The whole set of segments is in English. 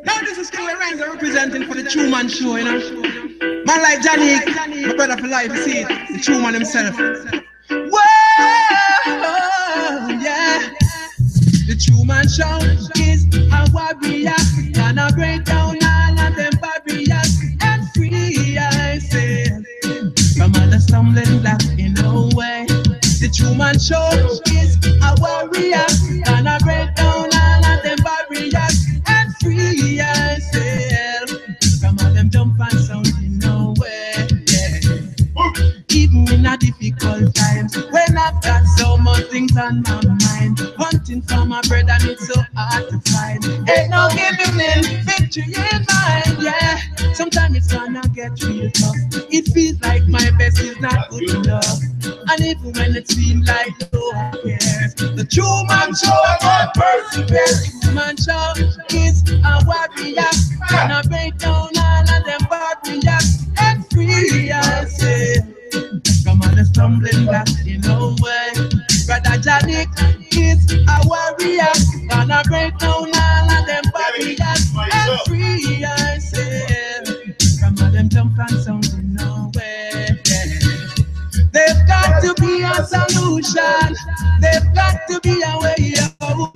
Now this is King Lorenzo representing for the True Man Show, you know. Man like Johnny, my brother for life, you see it, the True Man himself. Whoa, yeah. The True Man Show is a warrior, gonna break down all of them barriers and free ourselves from all the stumbling blocks in the way. The True Man Show is a warrior, gonna break down all of them barriers and free ourselves from all them jump and sound in the way. Yeah. Even in a difficult times, when I've got so much things on my mind, hunting for my bread and it's so hard to find. Ain't no giving in, victory in mind, yeah. Sometimes it's gonna get real tough. It feels like my best is not good enough. And even when it seems like no one cares, the True Man Show about persevere. The True Man Show is a warrior, gonna break down all of them barriers and free ourselves from all the stumbling blocks in the way. Brother Johnny is a warrior, gonna break down all of them barriers and free ourselves from all them jump and sound in the way. There's got to be a solution. There's got to be a way out.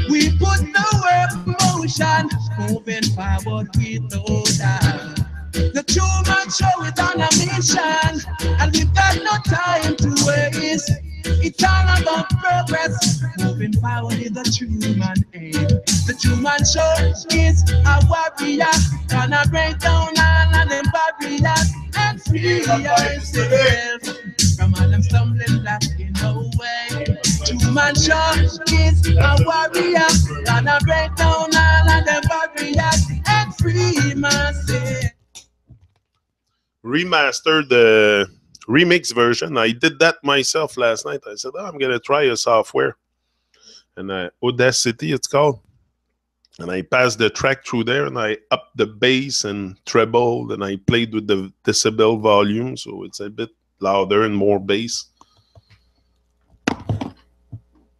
We put the work in motion, moving forward with no doubt. The True Man Show is on a mission, and we've got no time to waste. It's all about progress, moving forward with the True Man aim. The True Man Show is a warrior, gonna break down all of them barriers and free ourselves from all them stumbling blocks in the way. True Man Show is a warrior, gonna break down all of them barriers and free myself. Remastered the remix version. I did that myself last night. I said, I'm gonna try a software, and Audacity it's called, and I passed the track through there, and I upped the bass and treble, and I played with the decibel volume, so it's a bit louder and more bass.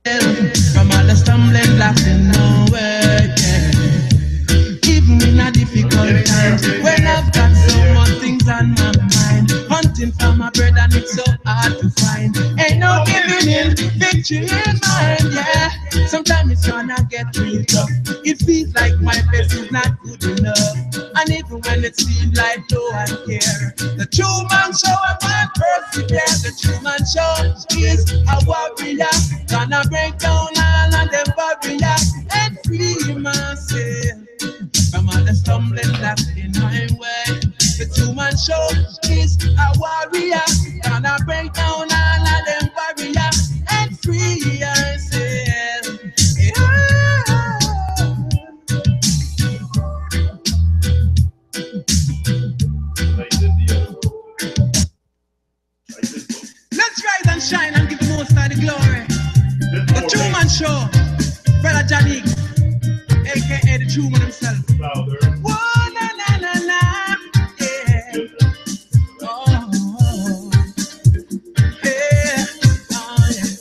From all the stumbling blocks in the way, yeah. Even in a difficult times, when I've got so much things on my mind, hunting for my bread and it's so hard to find. Ain't no giving in, victory in mind, yeah. Sometimes it's gonna get real tough. It feels like my best is not good enough. And even when it seems like no one cares, the True Man Show will persevere. The True Man Show is a warrior, gonna break down all of them barriers and free myself from all the stumbling blocks in my way. The True Man Show is a warrior, gonna break down all of them barriers and free ourselves. Let's rise and shine and give the most of the glory. The True Man Show, Brother Johnny, aka the True Man himself. Louder. Whoa, na na na na, yeah. Oh, yeah, oh yeah.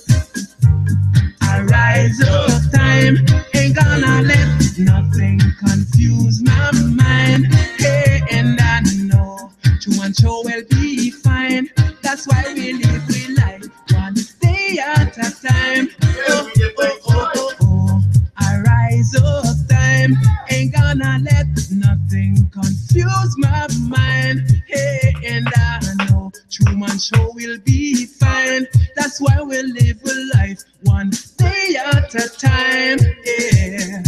I rise up, time ain't gonna let nothing confuse my mind. Hey, and I know True Man Show will be fine. That's why we live with life one day at a time. Oh, oh, oh, oh, oh. I rise up, time ain't gonna let nothing confuse my mind. Hey, and I know True Man Show will be fine. That's why we live a life one day at a time. Yeah.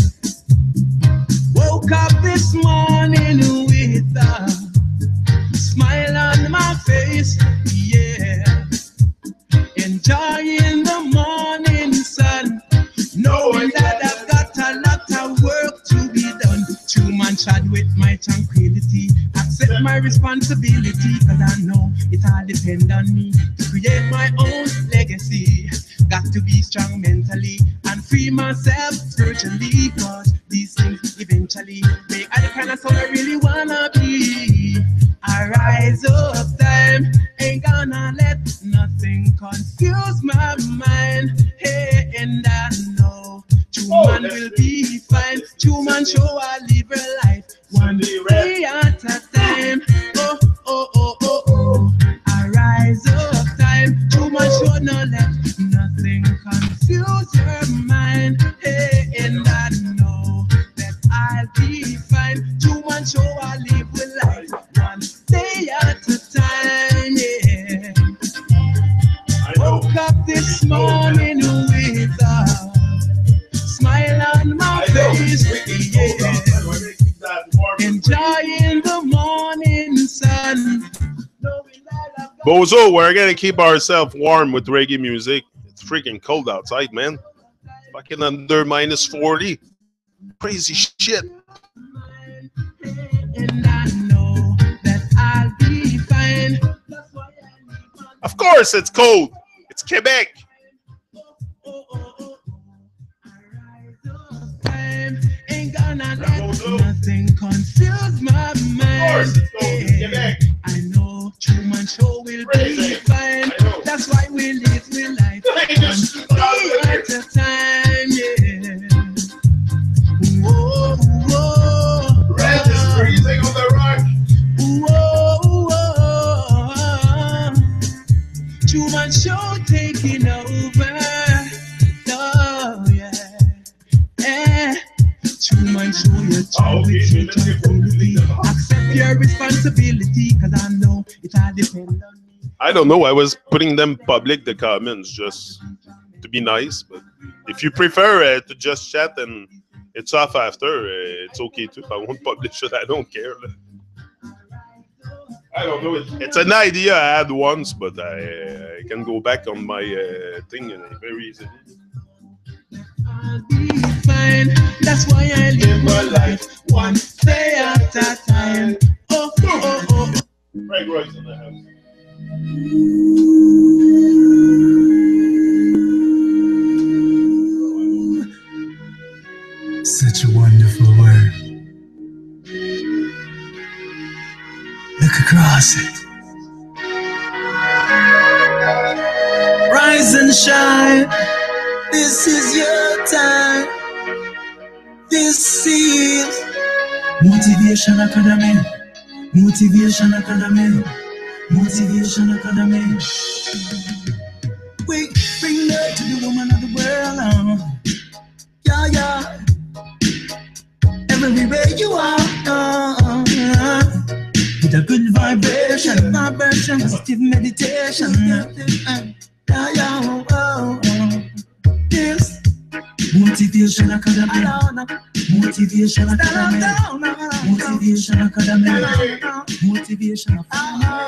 Woke up this morning with a smile on my face. Yeah. Enjoying the morning sun, knowing that I've got a lot of work to be done. True Man shot with my tranquility, accept my responsibility, cause I know it all depends on me to create my own legacy. Got to be strong mentally and free myself spiritually, cause these things eventually make I the kind of soul I really wanna be. I rise up time, ain't gonna let nothing confuse my mind. Hey, and I know true man will be fine. True man show I live a life one day at a time. Oh, oh, oh, oh, oh. I rise up time. True man show no let nothing confuse your mind. Hey, and I know that I'll be fine. True man show I live a life one day at a time. Yeah. Woke up this morning with a smile on my face, yeah. Enjoying the morning sun. Bozo, we're gonna keep ourselves warm with reggae music. It's freaking cold outside, man. Fucking under minus 40. Crazy shit. And I know that I'll be fine. Of course it's cold. It's Quebec. Ain't gonna let nothing confuse my mind. I know true man show will be fine. That's why we live life one day at a time. Yeah. Whoa, whoa. Red is freezing on the rock. Whoa, whoa. True man show taking over. Oh yeah. True man show your child with your tranquility. Accept your responsibility, cause I know it all depends on me. I don't know. I was putting them public, the comments, just to be nice. But if you prefer to just chat and it's off after, it's okay too. If I won't publish it, I don't care. I don't know. It's an idea I had once, but I can go back on my thing very easily. I'll be fine. That's why I live my life one day at a time. Oh, oh, oh. Right, Royce in the house. Such a wonderful word. Look across it. Rise and shine. This is your time. This is Motivation Academy. Motivation Academy. Motivation Academy. We bring love to the woman of the world. Yeah, yeah. Everywhere you are. With a good vibration. Positive meditation. Yeah, yeah. Oh. Yes. Motivation Academy. Motivation Academy. Motivation Academy. Motivation Academy.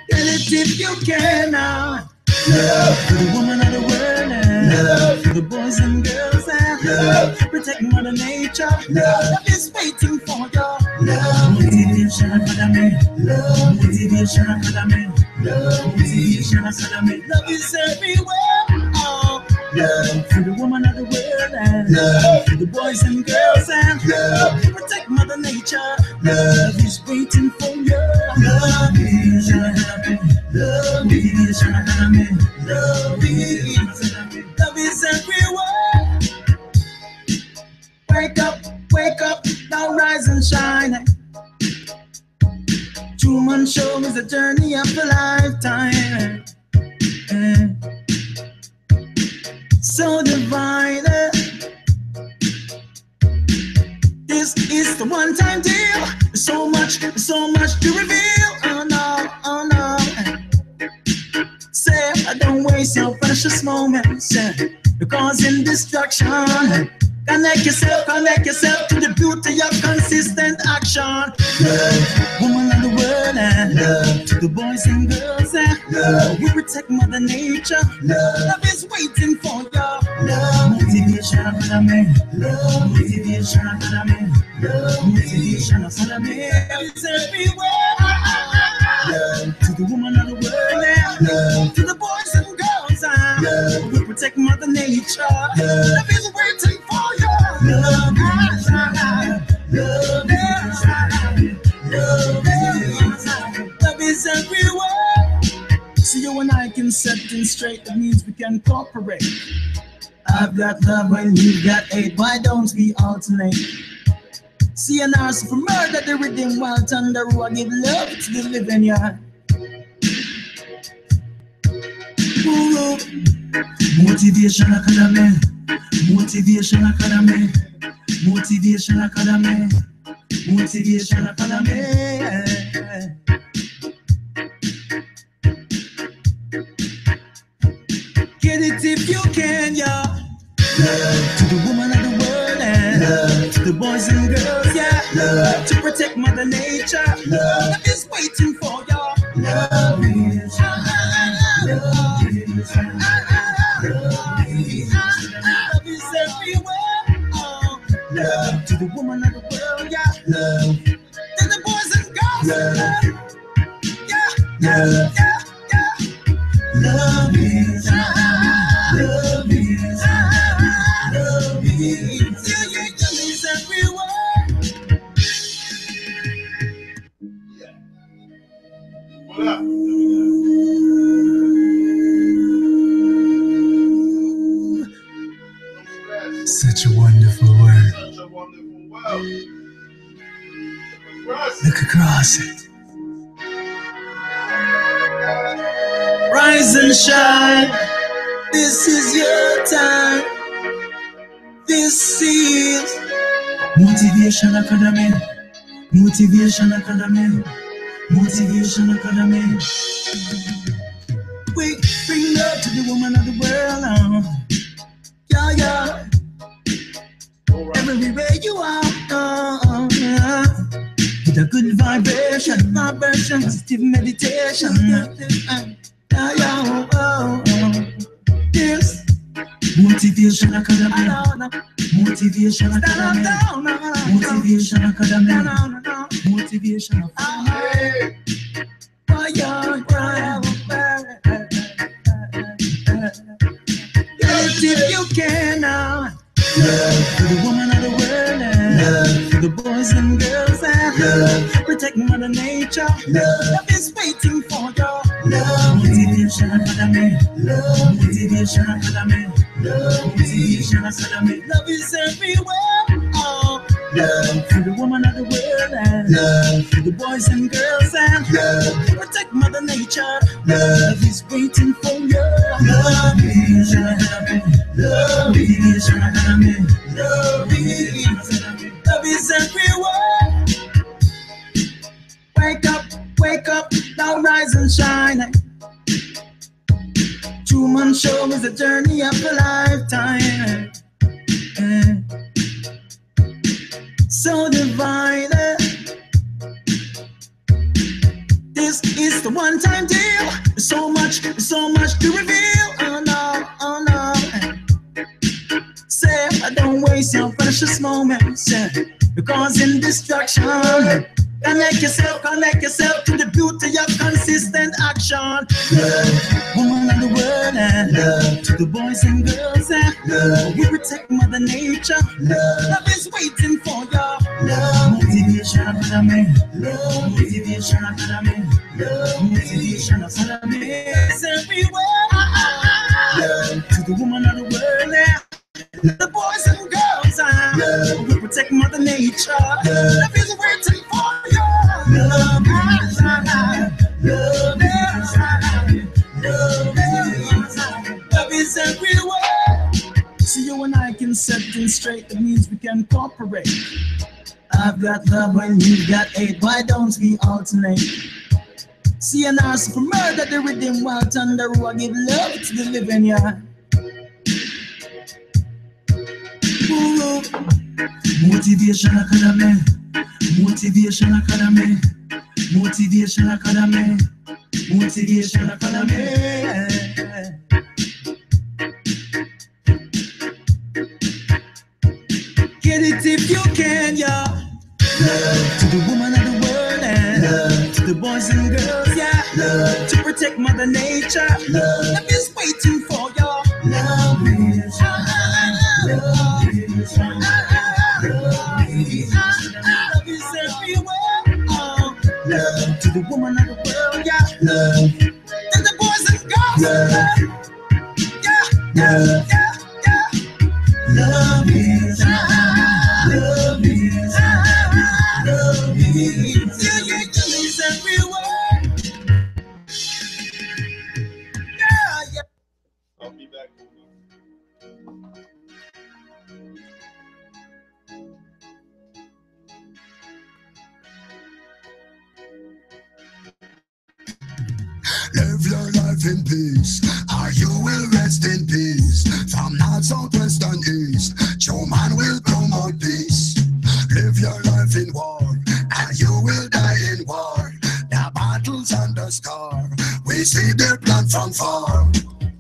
Tell it if you can now. Love for the woman of the world. Love for the boys and girls. Love protect Mother Nature. Love is waiting for you. Love Motivation Academy. Love Motivation Academy. Love Motivation Academy. Love is everywhere. Oh. Love for the woman of the world. Love for the boys and girls. Love protect Mother Nature. Love is waiting for you. Love Motivation Academy. Love Motivation Academy. Love is everywhere. Wake up, now rise and shine. Truman Show is a journey of a lifetime. So divine. This is the one-time deal. So much to reveal. Oh no. Say, don't waste your precious moments. Causing distraction. Connect yourself to the beauty of consistent action. Love, woman of the world, and love to the boys and girls. Love, we protect Mother Nature. Love is waiting for you. Love, motivation. Motivation Academy. Love, Motivation Academy. Love, Motivation Academy. It's everywhere. Love to the woman of the world. Love to the boys and girls. Love, we protect Mother Nature. Love is waiting for you. Love, love, love is everywhere. So you and I can set things straight. That means we can cooperate. I've got love when you've got hate. Why don't we alternate? See an arse for murder, the rhythm while thunder. Who I give love to the living, yeah. Ooh. Motivation Academy. Motivation Academy. Motivation Academy. Motivation Academy. Get it if you can, yeah. Love to the woman of the world, and love to the boys and girls, yeah. Love to protect Mother Nature. Love is waiting for y'all. Love is love is everywhere. Oh, love to the woman of the world, yeah. Love to the boys and girls, love, yeah, yeah, yeah, yeah. Love is love is love is yeah, everywhere. What up? Such a wonderful world. Such a wonderful world. Look across it. Rise and shine. This is your time. This is Motivation Academy. Motivation Academy. Motivation Academy. We bring love to the woman of the world. Yeah, yeah. Everywhere you are. Yeah. With a good vibration, positive meditation. Yeah, yeah, oh. Yes. Motivation Academy. Motivation Academy. Motivation Academy. Motivation Academy. If you can now. Love for the woman of the world, love for the boys and girls, love protect Mother Nature. Love is waiting for you. Love Motivation Academy. Love Motivation Academy. Love Motivation Academy. Love is everywhere. Oh, love for the woman of the world, love for the boys and girls, love protect Mother Nature. Love is waiting for you. Love Motivation Academy. Love Motivation Academy. Love is everywhere. Wake up, now rise and shine. Truman Show is a journey of a lifetime. So divine. This is the one-time deal. There's so much to reveal. Oh no. Say, don't waste your precious moments. You're causing destruction. Connect yourself to the beauty of consistent action. Love, woman of the world, love to the boys and girls, love, we protect Mother Nature. Love is waiting for you. Love, Motivation Academy. Love, Motivation Academy. Love, Motivation Academy. It's everywhere. Love to the woman of the world, the boys and girls, we protect Mother Nature. Love is waiting for you. Love is everywhere. So you and I can set things straight. That means we can cooperate. I've got love when you've got hate. Why don't we alternate? See an arse for murder, the rhythm while thunder. Who I give love to the living, yeah. Ooh. Motivation Academy. Motivation Academy. Motivation Academy. Motivation Academy. Get it if you can, yeah. Love to the woman of the world and love to the boys and girls, yeah. Love to protect Mother Nature. Love is waiting for y'all. Love is love is love is everywhere. Love to the woman of the world, yeah. Love to the boys and girls, love. Yeah, yeah, yeah, yeah. Love is love is love is yeah, yeah, yeah, is everywhere. Yeah, yeah. I'll be back. Live your life in peace, or you will rest in peace. From north, south, west, and east, true man will promote peace. Live your life in war, and you will die in war. The battles and the scar, we see their plan from far.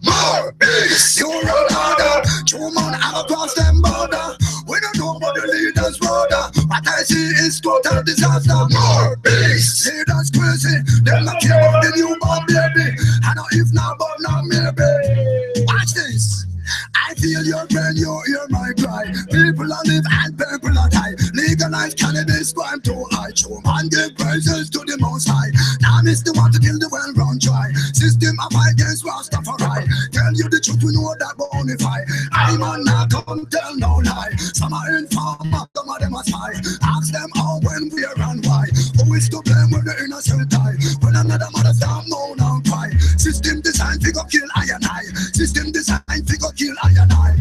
More peace, you run harder. True man across them border. We don't know about the leaders' border. What I see is total disaster. More peace, leaders crazy. Them not care about the newborn baby. I know if not, but not maybe. Watch this. I feel your pain, you hear my cry. People are live and people are die. Legalize cannabis, crime too high. True man give praises to the most high. Now miss the one to kill the well run dry. System of fight against Rastafari. Tell you the truth, we know that bonify. I'm on not come tell no lie. Some are informer, some of them are spy. Ask them how, when, where and why. Who is to blame when the innocent die? When another mother start moan and cry. System designed figure kill I and I. System designed figure kill I and I.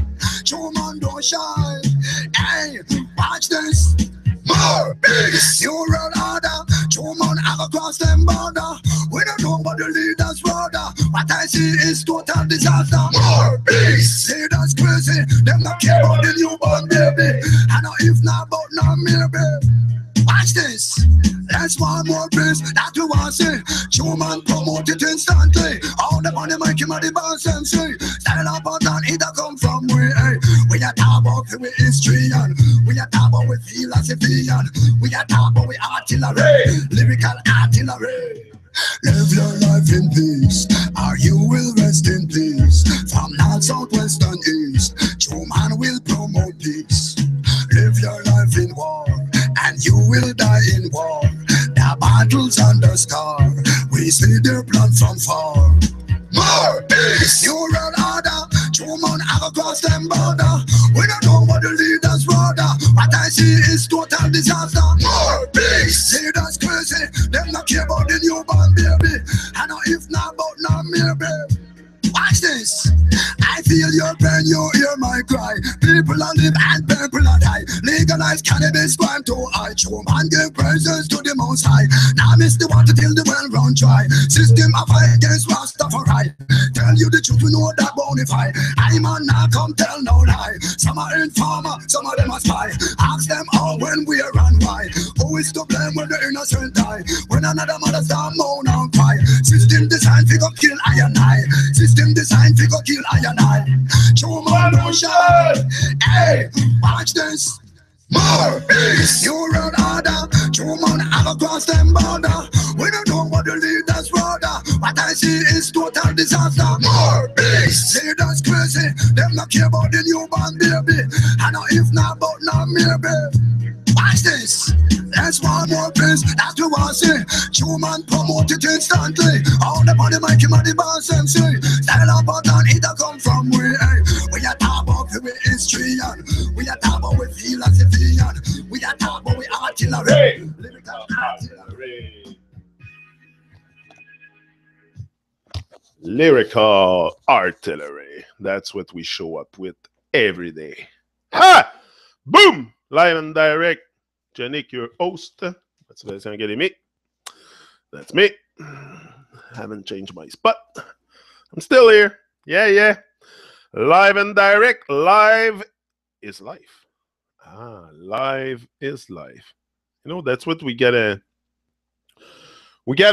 True man don't shine. Hey, watch this. More peace, you run harder. True man across them border. We don't know about the leaders' border. What I see is total disaster. More peace, leaders crazy. Them not care about the newborn baby. I know if not, but not maybe. Watch this. Let's want more peace that we want to see. True man promote it instantly. All the money make him a the boss MC. Style up and down, it a come from we. Hey. We are talk about with history and we are talk about with philosophy and we are talk about with artillery, lyrical artillery. Live your life in peace, or you will rest in peace. From north, south, west, and east, true man will promote peace. Live your life in war, and you will die in war. The battles and the scar, we see their plan from far. More peace, you run harder. True man across them border. We don't know what the leaders border. What I see is total disaster. More peace, leaders crazy. Them not care about the newborn baby. I know if not, but not maybe. Watch this. I feel your pain, you hear my cry. People are live and people are die. Legalize cannabis, crime too high. True man give praises to the most high. Now miss the water till the well run dry. System of fight against Rastafari. Tell you the truth, we know that bonify. I'm on now, come tell no lie. Some are informer, some of them are spy. Ask them all when, where and why. Who is to blame when the innocent die? When another mother start moan and cry. System designed figure kill I and I. System designed figure kill I and I. True man don't shine. Hey, watch this. More peace, you run harder. True man across them border. We don't know what the leaders border. What I see is total disaster. More peace, leaders crazy. Them not care about the newborn baby. I know if not, but not maybe. Watch this. Let's want more peace that we want to see. True man promote it instantly. All the money make him a the boss MC. Style up and down, it a come from we. Hey. We are talk about with history and we are talk about with philosophy and we are talk about with artillery. Lyrical artillery. Lyrical artillery. That's what we show up with every day. Ha! Boom! Live and direct. Janik, your host. That's what I'm getting me. That's me. Haven't changed my spot. I'm still here. Yeah. Live and direct. Live is life. Live is life. You know, that's what we gotta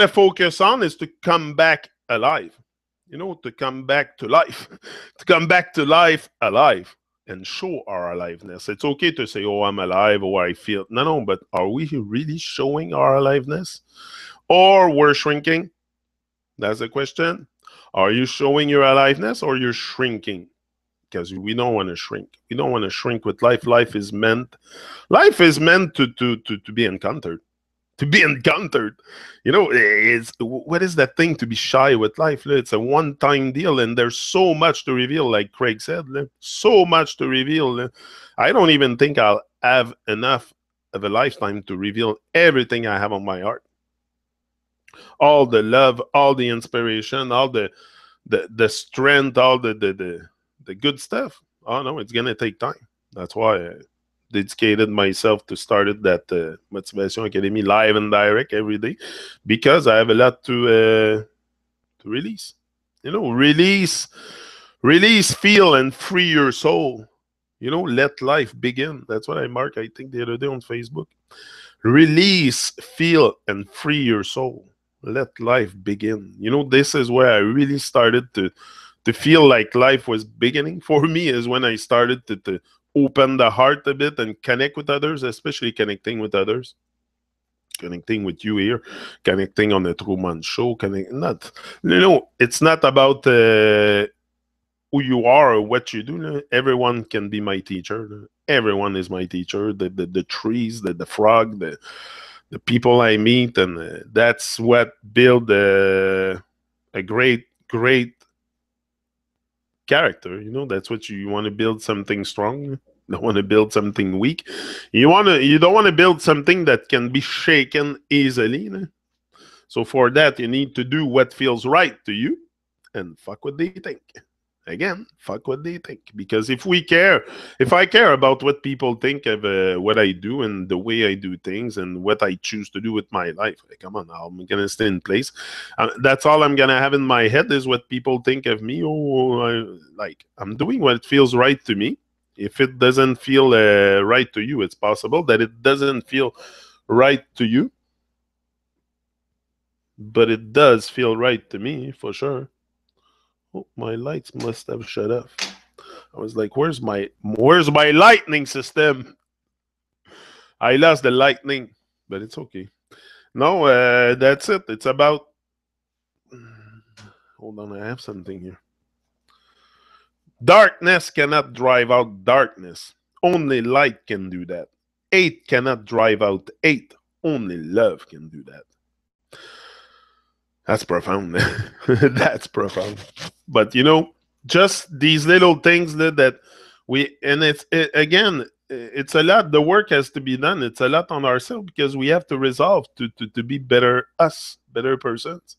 focus on, is to come back alive. You know, to come back to life. To come back to life alive. and show our aliveness. It's okay to say, oh, I'm alive, or I feel. No, no, but are we really showing our aliveness? Or we're shrinking? That's the question. Are you showing your aliveness or you're shrinking? Because we don't want to shrink. We don't want to shrink with life. Life is meant to be encountered. To be encountered. You know, it's what is that thing to be shy with life? It's a one-time deal, and there's so much to reveal, like Craig said. So much to reveal. I don't even think I'll have enough of a lifetime to reveal everything I have on my heart. All the love, all the inspiration, all the strength, all the good stuff. Oh no, it's gonna take time. That's why I dedicated myself to started that Motivation Academy live and direct every day, because I have a lot to release. You know, release, feel, and free your soul. You know, let life begin. That's what I marked, I think, the other day on Facebook. Release, feel, and free your soul. Let life begin. You know, this is where I really started to feel like life was beginning for me, is when I started to open the heart a bit and connect with others, especially connecting with others. Connecting with you here, connecting on the Truman Show, not, you know, it's not about who you are or what you do. Everyone can be my teacher. Everyone is my teacher. The trees, the frog, the people I meet, and that's what build a great character. You know, that's what you want to build, something strong. You don't want to build something weak. You don't want to build something that can be shaken easily. You know? So for that, you need to do what feels right to you, and fuck what they think. Again, fuck what they think. Because if I care about what people think of what I do and the way I do things and what I choose to do with my life, come on, I'm gonna stay in place. That's all I'm gonna have in my head, is what people think of me. I'm doing what feels right to me. If it doesn't feel right to you, it's possible that it doesn't feel right to you, but it does feel right to me for sure. Oh, my lights must have shut off. I was like, where's my lightning system? I lost the lightning, but it's okay. No, that's it. It's about. Hold on, I have something here. Darkness cannot drive out darkness. Only light can do that. Hate cannot drive out hate. Only love can do that. That's profound. That's profound. But you know, just these little things that we, and again, it's a lot. The work has to be done. It's a lot on ourselves, because we have to resolve to be better better persons.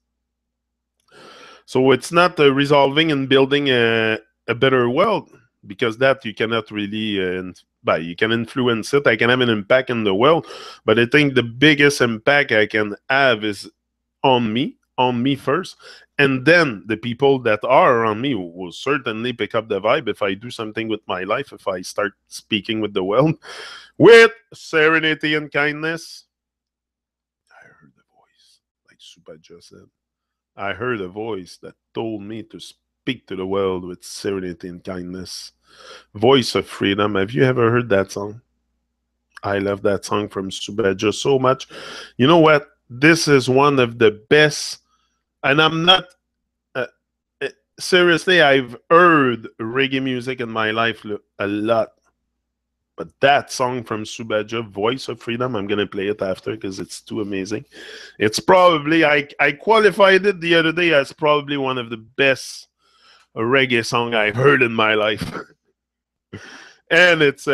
So it's not resolving and building a better world, because that you cannot really you can influence it. I can have an impact in the world, but I think the biggest impact I can have is on me first, and then the people that are around me will certainly pick up the vibe if I do something with my life, if I start speaking with the world with serenity and kindness. I heard the voice, like Super just said. I heard a voice that told me to speak to the world with serenity and kindness. Voice of Freedom. Have you ever heard that song? I love that song from Subaja so much. You know what? This is one of the best, and I'm not seriously, I've heard reggae music in my life a lot. But that song from Subaja, Voice of Freedom, I'm going to play it after because it's too amazing. It's probably, I qualified it the other day as probably one of the best reggae song I've heard in my life. And it's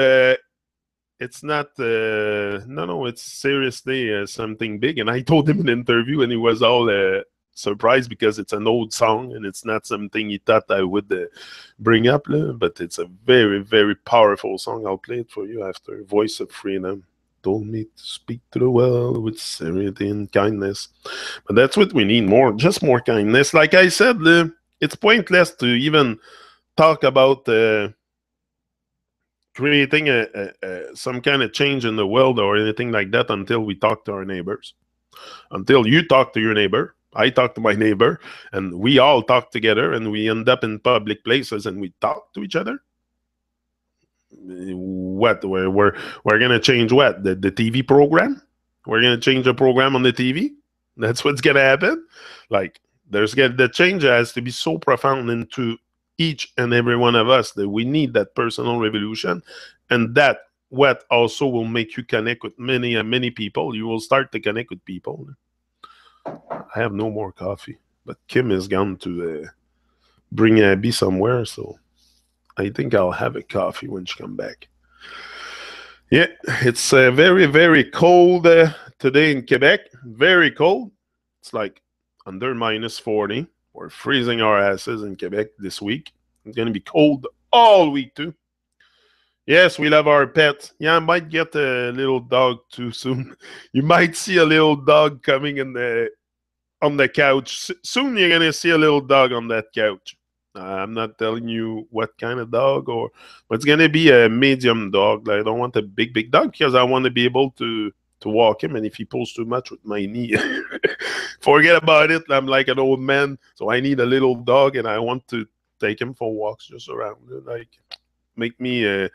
not, no, it's seriously something big. And I told him in an interview, and he was all surprised, because it's an old song and it's not something he thought I would bring up, but it's a very, very powerful song. I'll play it for you after. Voice of Freedom told me to speak to the world with serenity and kindness. But that's what we need, just more kindness. Like I said, it's pointless to even talk about creating some kind of change in the world or anything like that until we talk to our neighbors. Until you talk to your neighbor, I talk to my neighbor, and we all talk together, and we end up in public places and we talk to each other. What? We're gonna change what? The TV program? We're gonna change the program on the TV? That's what's gonna happen? Like, the change has to be so profound into each and every one of us that we need that personal revolution, and that what also will make you connect with many and many people. You will start to connect with people. I have no more coffee, but Kim is gone to bring Abby somewhere, so I think I'll have a coffee when she come back. Yeah, it's very, very cold today in Quebec. Very cold. It's like under -40. We're freezing our asses in Quebec this week. It's going to be cold all week, too. Yes, we love our pets. Yeah, I might get a little dog too soon. You might see a little dog coming on the couch. Soon you're going to see a little dog on that couch. I'm not telling you what kind of dog, but it's gonna be a medium dog. Like, I don't want a big, big dog because I want to be able to walk him. And if he pulls too much with my knee, forget about it. I'm like an old man, so I need a little dog, and I want to take him for walks just around, like make me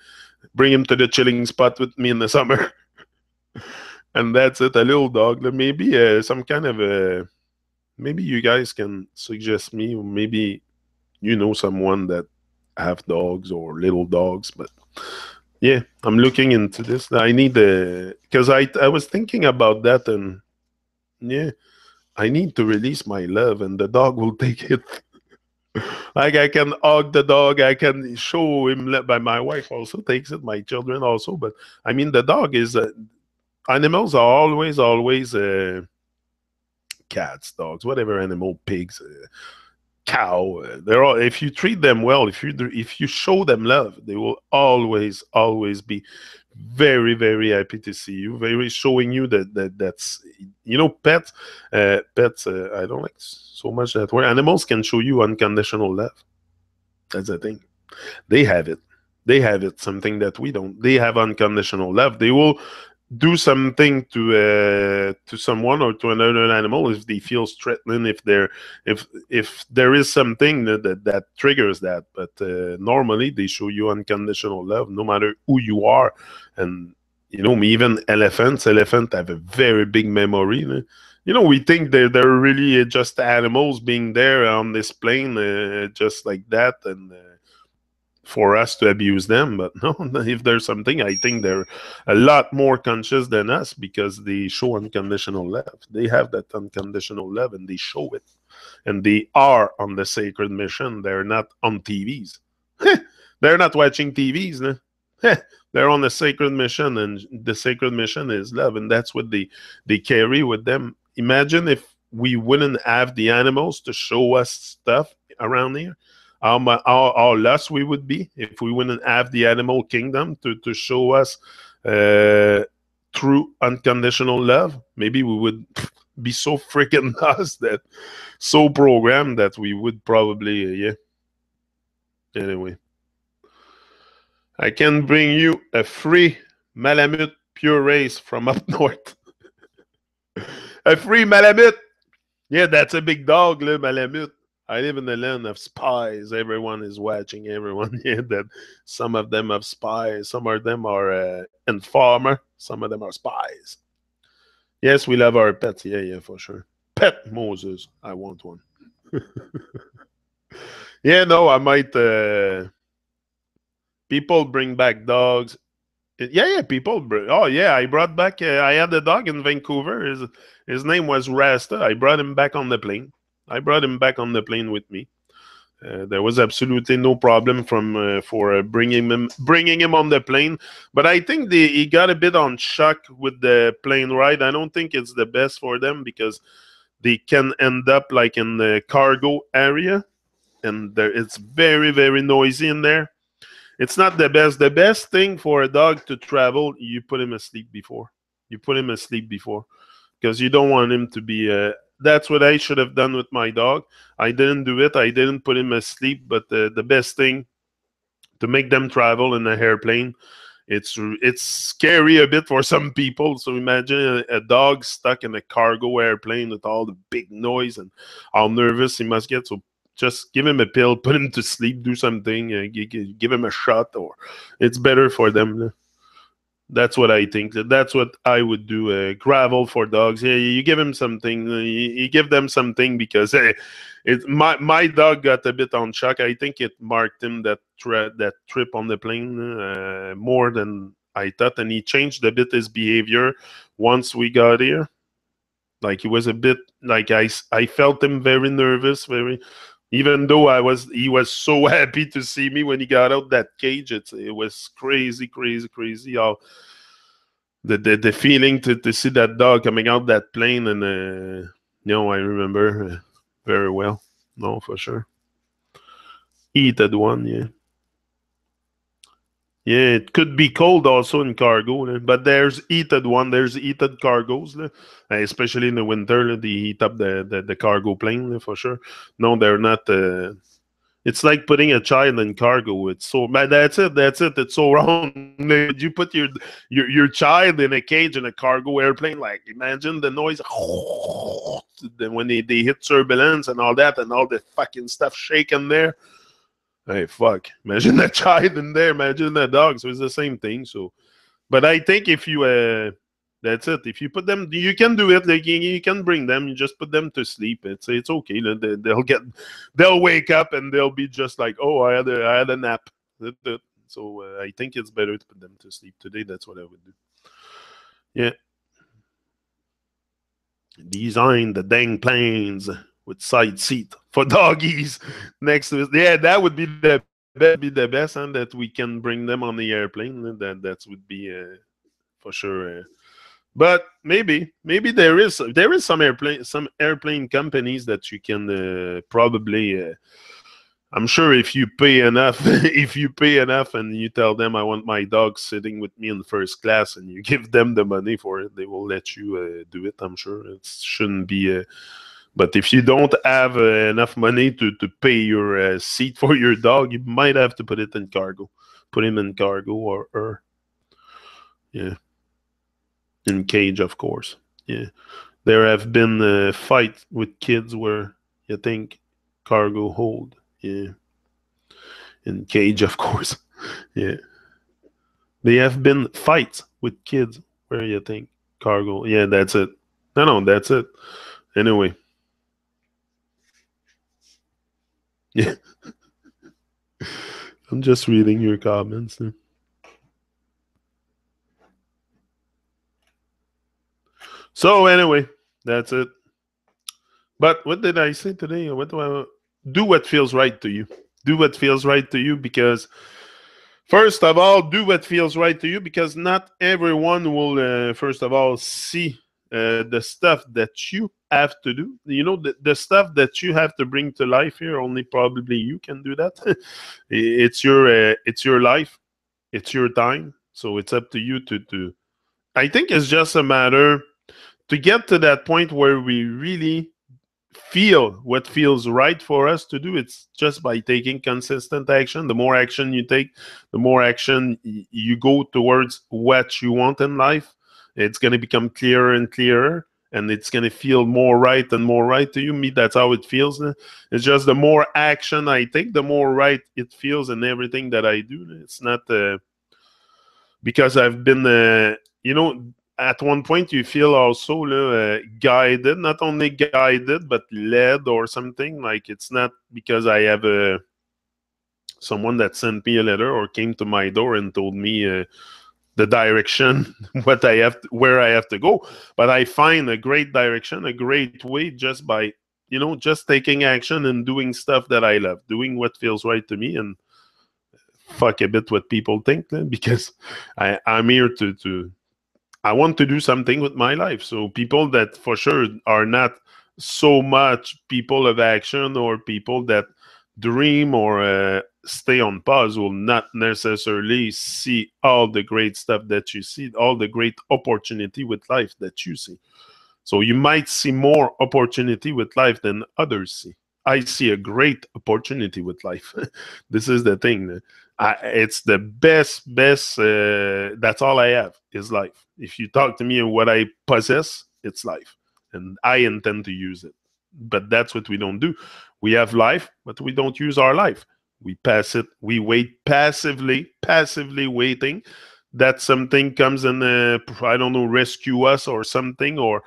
bring him to the chilling spot with me in the summer, and that's it. A little dog, maybe some kind of a. Maybe you guys can suggest me, or maybe you know someone that have dogs or little dogs. But yeah, I'm looking into this. I need because I was thinking about that, and yeah, I need to release my love, and the dog will take it. Like, I can hug the dog, I can show him. By my wife also takes it, my children also. But I mean, the dog is animals are always cats, dogs, whatever animal, pigs. Cow, they're all, if you treat them well, if you show them love, they will always be very, very happy to see you, very showing you that's pets, I don't like so much that word. Animals can show you unconditional love. That's the thing. They have it. Something that we don't. They have unconditional love. They will do something to someone or to another animal if they feel threatened, if there is something that triggers that. But normally they show you unconditional love no matter who you are. And even elephants have a very big memory. We think they're really just animals being there on this plane, just like that, and for us to abuse them. But no, if there's something, I think they're a lot more conscious than us because they show unconditional love. They have that unconditional love, and they show it. And they are on the sacred mission. They're not on TVs. They're not watching TVs. No? They're on the sacred mission, and the sacred mission is love, and that's what they carry with them. Imagine if we wouldn't have the animals to show us stuff around here. How lost we would be if we wouldn't have the animal kingdom to show us true unconditional love. Maybe we would be so freaking lost, that so programmed, that we would probably yeah. Anyway, I can bring you a free Malamute purees from up north. A free Malamute. Yeah, that's a big dog, le Malamute. I live in the land of spies. Everyone is watching everyone. Yeah, that some of them have spies. Some of them are informer. Some of them are spies. Yes, we love our pets. Yeah, for sure. Pet Moses. I want one. Yeah, no, I might. People bring back dogs. Yeah, people. Oh, yeah, I brought back. I had a dog in Vancouver. His name was Rasta. I brought him back on the plane. With me. There was absolutely no problem for bringing him on the plane. But I think he got a bit on shock with the plane ride. I don't think it's the best for them because they can end up like in the cargo area, and it's very, very noisy in there. It's not the best. The best thing for a dog to travel, you put him asleep before. Because you don't want him to be. That's what I should have done with my dog. I didn't do it. I didn't put him asleep. But the best thing to make them travel in an airplane, it's scary a bit for some people. So imagine a dog stuck in a cargo airplane with all the big noise and how nervous he must get. So just give him a pill, put him to sleep, do something, give him a shot, or it's better for them. That's what I think. That's what I would do. Gravel for dogs. Yeah, you give him something. You give them something because my dog got a bit on shock. I think it marked him that trip on the plane more than I thought, and he changed a bit his behavior once we got here. Like he was a bit like I felt him very nervous, very. Even though he was so happy to see me when he got out that cage. It was crazy, crazy, crazy. How the feeling to see that dog coming out that plane, and I remember very well. No, for sure. Heated one, yeah. Yeah, it could be cold also in cargo, but there's heated one. There's heated cargos, especially in the winter. They heat up the cargo plane for sure. No, they're not. It's like putting a child in cargo. It's so bad. That's it. That's it. It's so wrong. Would you put your child in a cage in a cargo airplane? Like imagine the noise when they hit turbulence and all that, and all the fucking stuff shaking there. Hey, fuck! Imagine that child in there. Imagine that dog. So it's the same thing. So, but I think if you that's it. If you put them, you can do it. Like you can bring them. You just put them to sleep. It's okay. They'll wake up and they'll be just like, oh, I had a nap. So I think it's better to put them to sleep today. That's what I would do. Yeah. Design the dang planes with side seat for doggies next to it. Yeah, that would be the best, and that we can bring them on the airplane. That would be for sure. But maybe there is some airplane companies that you can probably. I'm sure if you pay enough, if you pay enough, and you tell them I want my dog sitting with me in first class, and you give them the money for it, they will let you do it. I'm sure it shouldn't be. But if you don't have enough money to pay your seat for your dog, you might have to put it in cargo. Put him in cargo or yeah. In cage, of course. Yeah, there have been fights with kids where you think cargo hold. Yeah, in cage, of course. Yeah, there have been fights with kids where you think cargo. Yeah, that's it. No, that's it. Anyway. Yeah, I'm just reading your comments. So anyway, that's it. But what did I say today? What do I do? What feels right to you? Do what feels right to you, because first of all, do what feels right to you, because not everyone will. First of all, see the stuff that you have to do. You know, the stuff that you have to bring to life here. Only probably you can do that. It's your life. It's your time. So it's up to you to. I think it's just a matter to get to that point where we really feel what feels right for us to do. It's just by taking consistent action. The more action you take, the more action you go towards what you want in life. It's going to become clearer and clearer, and it's going to feel more right and more right to you. Me, that's how it feels. It's just the more action I take, the more right it feels in everything that I do. It's not because I've been at one point you feel also guided, not only guided but led or something. Like it's not because I have someone that sent me a letter or came to my door and told me the direction where I have to go, but I find a great direction, a great way, just by just taking action and doing stuff that I love, doing what feels right to me, and fuck a bit what people think, because I'm here to I want to do something with my life. So people that for sure are not so much people of action, or people that dream or stay on pause, will not necessarily see all the great stuff that you see, all the great opportunity with life that you see. So you might see more opportunity with life than others see. I see a great opportunity with life. This is the thing. It's the best. That's all I have is life. If you talk to me and what I possess, it's life, and I intend to use it. But that's what we don't do. We have life, but we don't use our life. We pass it. We wait passively waiting that something comes and I don't know, rescue us or something, or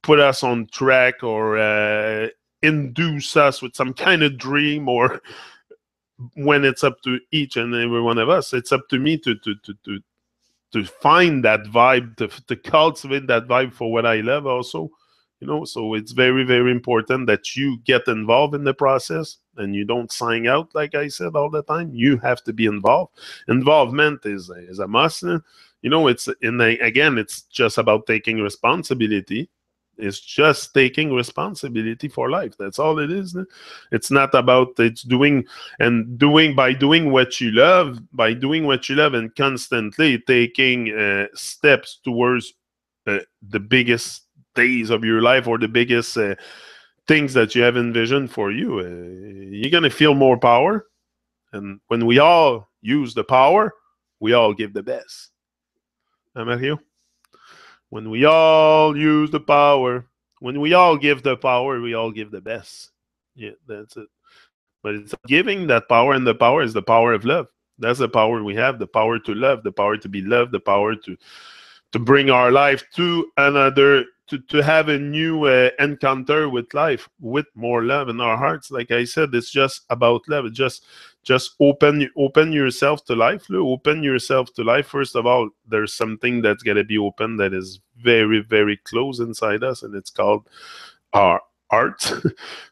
put us on track, or induce us with some kind of dream, or when it's up to each and every one of us, it's up to me to find that vibe, to cultivate that vibe for what I love also. So it's very, very important that you get involved in the process and you don't sign out, like I said, all the time. You have to be involved. Involvement is a must. Again, it's just about taking responsibility. It's just taking responsibility for life. That's all it is. It's not about, it's doing and doing, by doing what you love, and constantly taking steps towards the biggest days of your life, or the biggest things that you have envisioned for you. You're going to feel more power. And when we all use the power, we all give the best. Mario? When we all use the power, when we all give the power, we all give the best. Yeah, that's it. But it's giving that power, and the power is the power of love. That's the power we have, the power to love, the power to be loved, the power to bring our life to another, to have a new encounter with life, with more love in our hearts. Like I said, it's just about love. It's just open yourself to life. Open yourself to life. First of all, there's something that's going to be open that is very, very close inside us, and it's called our heart.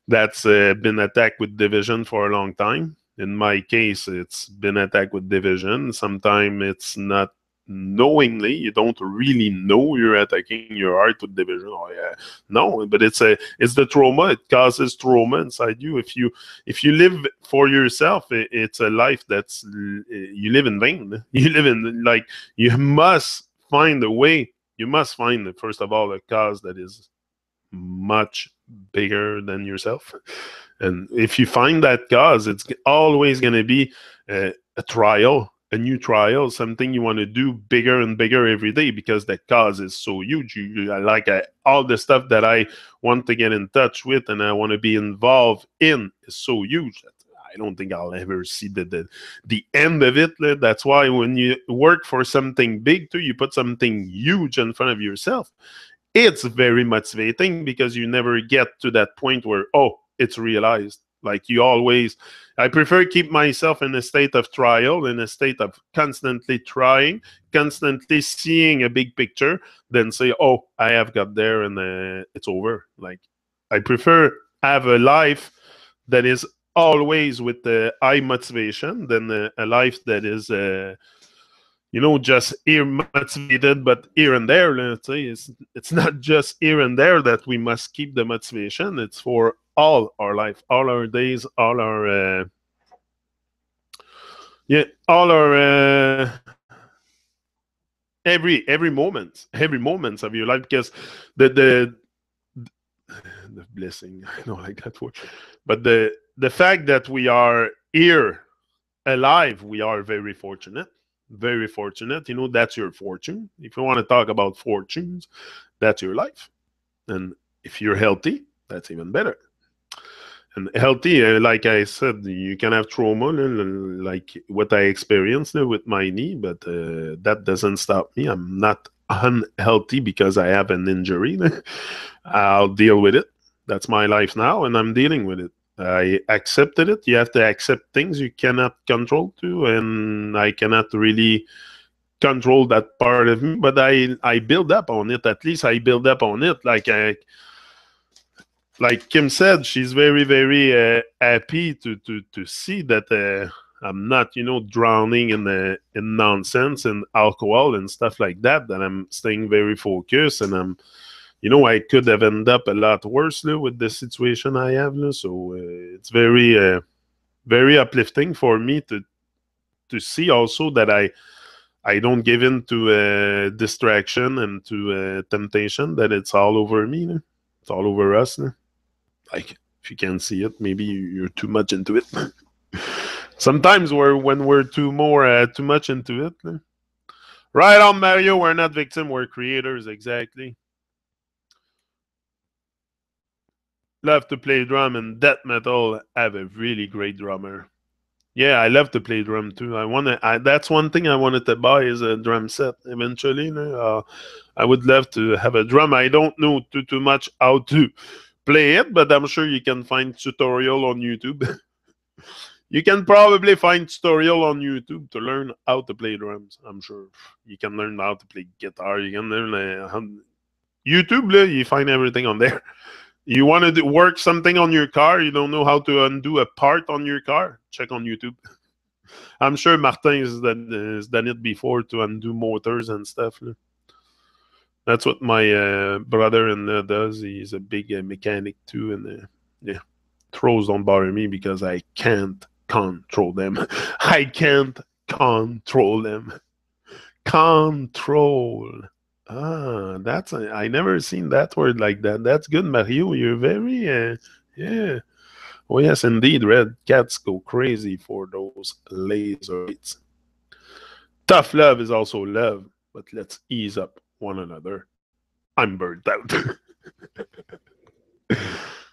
That's been attacked with division for a long time. In my case, it's been attacked with division. Sometimes it's not knowingly. You don't really know you're attacking your heart with division. Oh yeah, no, but it's the trauma. It causes trauma inside you. If you live for yourself, it's a life that's, you live in vain. You live in, like, you must find a way. You must find, first of all, a cause that is much bigger than yourself. And if you find that cause, it's always going to be a trial, a new trial, something you want to do bigger and bigger every day, because that cause is so huge. All the stuff that I want to get in touch with and I want to be involved in is so huge that I don't think I'll ever see the end of it. That's why when you work for something big too, you put something huge in front of yourself. It's very motivating, because you never get to that point where, oh, it's realized. Like, I prefer keep myself in a state of trial, in a state of constantly trying, constantly seeing a big picture, than say, oh, I have got there and it's over. Like, I prefer have a life that is always with the high motivation than a life that is just here motivated, but here and there. Let's say it's not just here and there that we must keep the motivation. It's for all our life, all our days, all our every moments of your life, because the blessing, I don't like that word, but the fact that we are here alive, we are very fortunate. Very fortunate. That's your fortune. If you want to talk about fortunes, that's your life. And if you're healthy, that's even better. And healthy, like I said, you can have trauma, like what I experienced with my knee, but that doesn't stop me. I'm not unhealthy because I have an injury. I'll deal with it. That's my life now, and I'm dealing with it. I accepted it. You have to accept things you cannot control too, and I cannot really control that part of me, but I build up on it. At least I build up on it. Like Kim said, she's very, very happy to see that I'm not, drowning in nonsense and alcohol and stuff like that. That I'm staying very focused, and I could have ended up a lot worse with the situation I have. So it's very, very uplifting for me to see also that I don't give in to distraction and to temptation, that it's all over me. It's all over us. Like, if you can't see it, maybe you're too much into it. Sometimes when we're too much into it. Right on, Mario. We're not victim, we're creators. Exactly. love to play drum, and death metal have a really great drummer. Yeah, I love to play drum too. That's one thing I wanted to buy is a drum set eventually. I would love to have a drum. I don't know too much how to play it, but I'm sure you can find tutorial on YouTube. You can probably find tutorial on YouTube to learn how to play drums. I'm sure you can learn how to play guitar. You can learn YouTube. You find everything on there. You want to work something on your car, you don't know how to undo a part on your car, check on YouTube. I'm sure Martin has done it before to undo motors and stuff. That's what my brother-in-law does. He's a big mechanic too, and yeah, throws don't bother me because I can't control them. I can't control them. Control. I never seen that word like that. That's good, Mario. You're very, yeah. Oh, yes, indeed. Red cats go crazy for those laser lights. Tough love is also love, but let's ease up one another. I'm burnt out.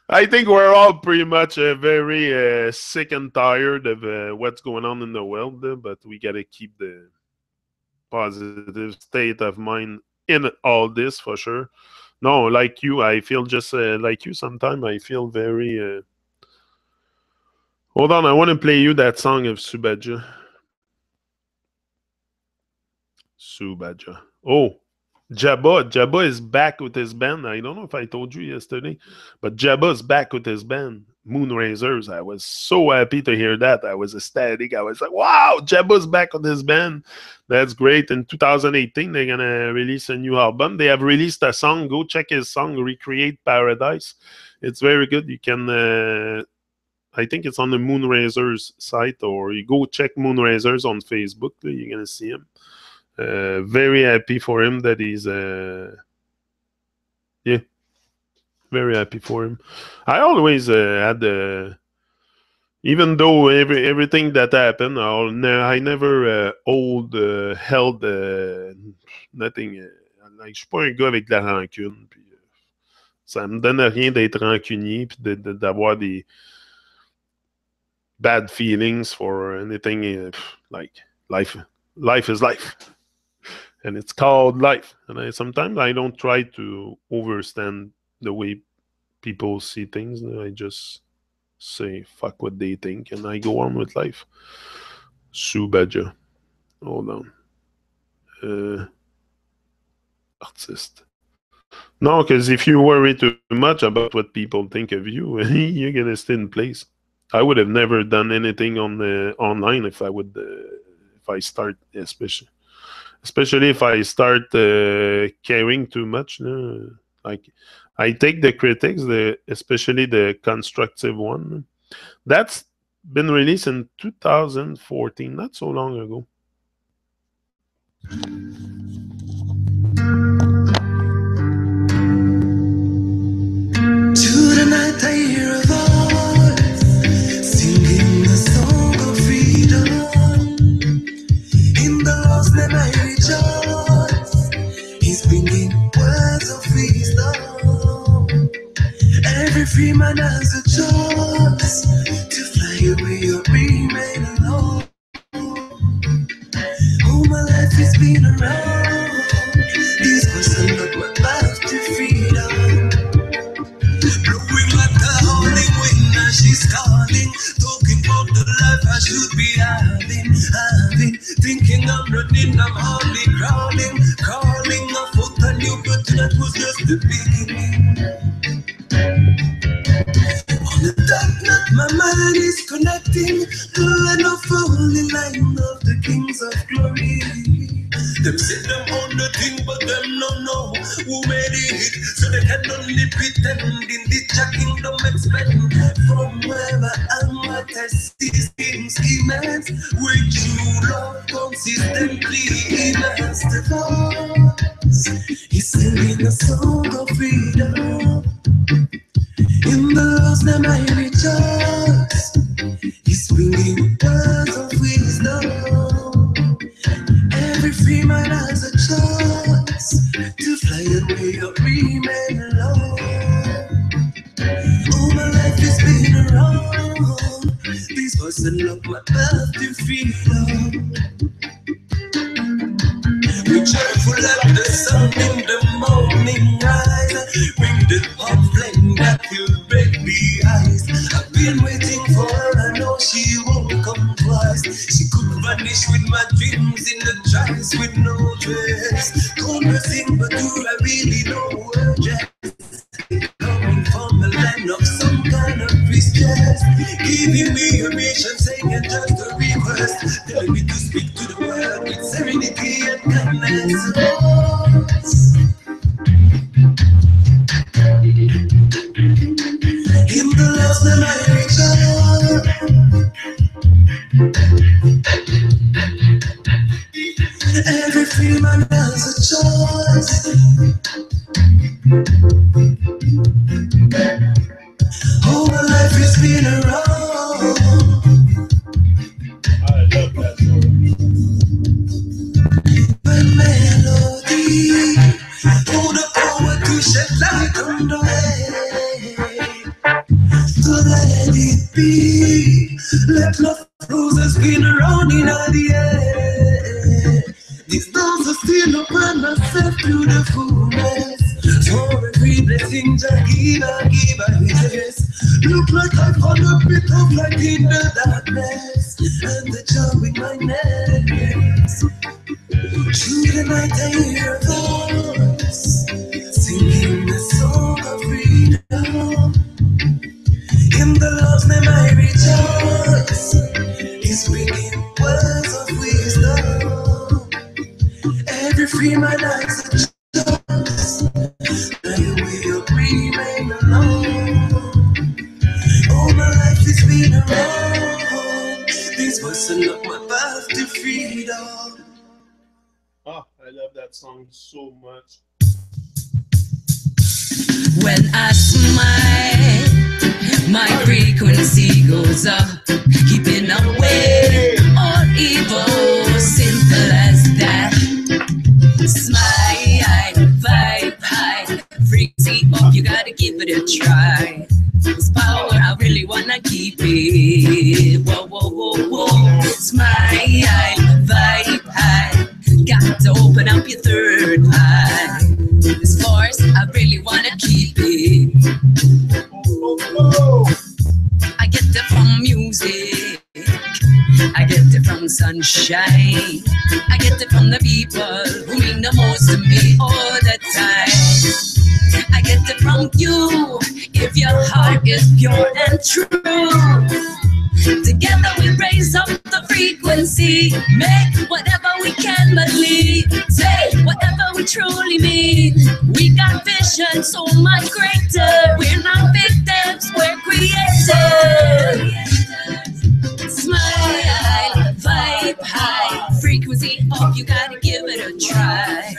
I think we're all pretty much very sick and tired of what's going on in the world, but we got to keep the positive state of mind in all this for sure. No, like you, I feel just like you sometimes. I feel very. Hold on, I want to play you that song of Subaja. Subaja. Oh, Jabba. Jabba is back with his band. I don't know if I told you yesterday, but Jabba's back with his band, Moonrazers. I was so happy to hear that. I was ecstatic. I was like, wow, Jabba's back with his band. That's great. In 2018, they're going to release a new album. They have released a song. Go check his song, Recreate Paradise. It's very good. You can, I think it's on the Moonrazers site, or you go check Moonrazers on Facebook. You're going to see him. Very happy for him that he's yeah, very happy for him. I always had even though everything that happened, I never held nothing. Like, je suis pas un gars avec de la rancune. Puis, ça me donne rien d'être rancunier puis d'avoir des bad feelings for anything. Like life is life. And it's called life. And sometimes I don't try to overstand the way people see things. I just say, fuck what they think, and I go on with life. Subaja. Hold on. Artist. No, because if you worry too much about what people think of you, you're going to stay in place. I would have never done anything on the online if I start, especially if I start caring too much. Like, I take the critics, especially the constructive one. That's been released in 2014, not so long ago. Tonight I hear a voice singing the song of freedom. In the lost name I rejoice. He's bringing words of wisdom. Every free man has a choice to fly away or remain alone. Oh, my life has been around. This person not my path to freedom. Blowing like a howling wind as she's calling, talking about the life I should be having, thinking I'm running, I'm hardly crawling, calling a foot and you, but that was just the beginning. On the dark night, my mind is connecting to an unfolding line of the kings of glory. Them say them own the thing, but them no know who made it. So they can only pretend in the kingdom expect from wherever and what I see things immense. With true love consistently immense. The voice is singing a song of freedom. In the lost name I rejoice. He's bringing words of wisdom. Every free man has a choice to fly away or remain alone. Oh, busting up my path to freedom. Be cheerful like the sun in the morning rise. Bring the hot flame that will break the ice. I've been waiting for her, I know she won't come twice. She could vanish with my dreams in the dress with no dress. Conversing, but do I really know her dress? Coming from the land of some kind of priestess, giving me a mission, saying just a request, telling me to speak to the world with serenity and kindness. In the last name I reach out, every free man has a choice. Oh, my life has been around. I love that song. My melody, oh, the power to shed light on the way. So let it be. Let love flows and spin around in the air. These doors are still open, myself to the fullness. For every blessing I give his. Look like I found a bit of light in the darkness, and the joy in my necks. Through the night I hear a voice, singing the song of freedom. In the Lord's name I rejoice, He's speaking words of wisdom. Every free man has a choice, they will remain alone. All my life has been around, this wasn't up my path to freedom. Oh, I love that song so much. When I smile, my frequency goes up, keeping away all evil, simple as that. Smile, vibe high, frequency up, you gotta give it a try. This power, I really wanna keep it. Whoa, whoa, whoa, whoa. Smile, vibe high, got to open up your third eye. This force, I really wanna keep it. I get it from music, I get it from sunshine, I get it from the people who mean the most to me all the time. I get it from you, if your heart is pure and true. Together we raise up the frequency, make whatever we can believe, say whatever we truly mean. We got vision so much greater, we're not victims, we're creators. Smile, vibe high, frequency up, you gotta give it a try.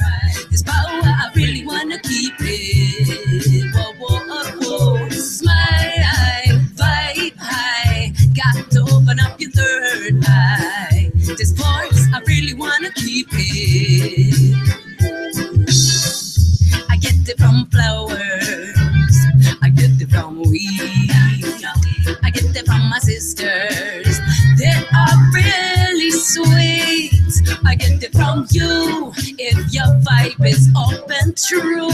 This power, I really wanna keep it. Whoa, whoa, whoa, whoa. Smile, vibe high, got to open up your third eye. This voice, I really wanna keep it. I get it from flowers, I get it from weeds, I get it from my sisters, they are really sweet. I get it from you, if your vibe is up and true.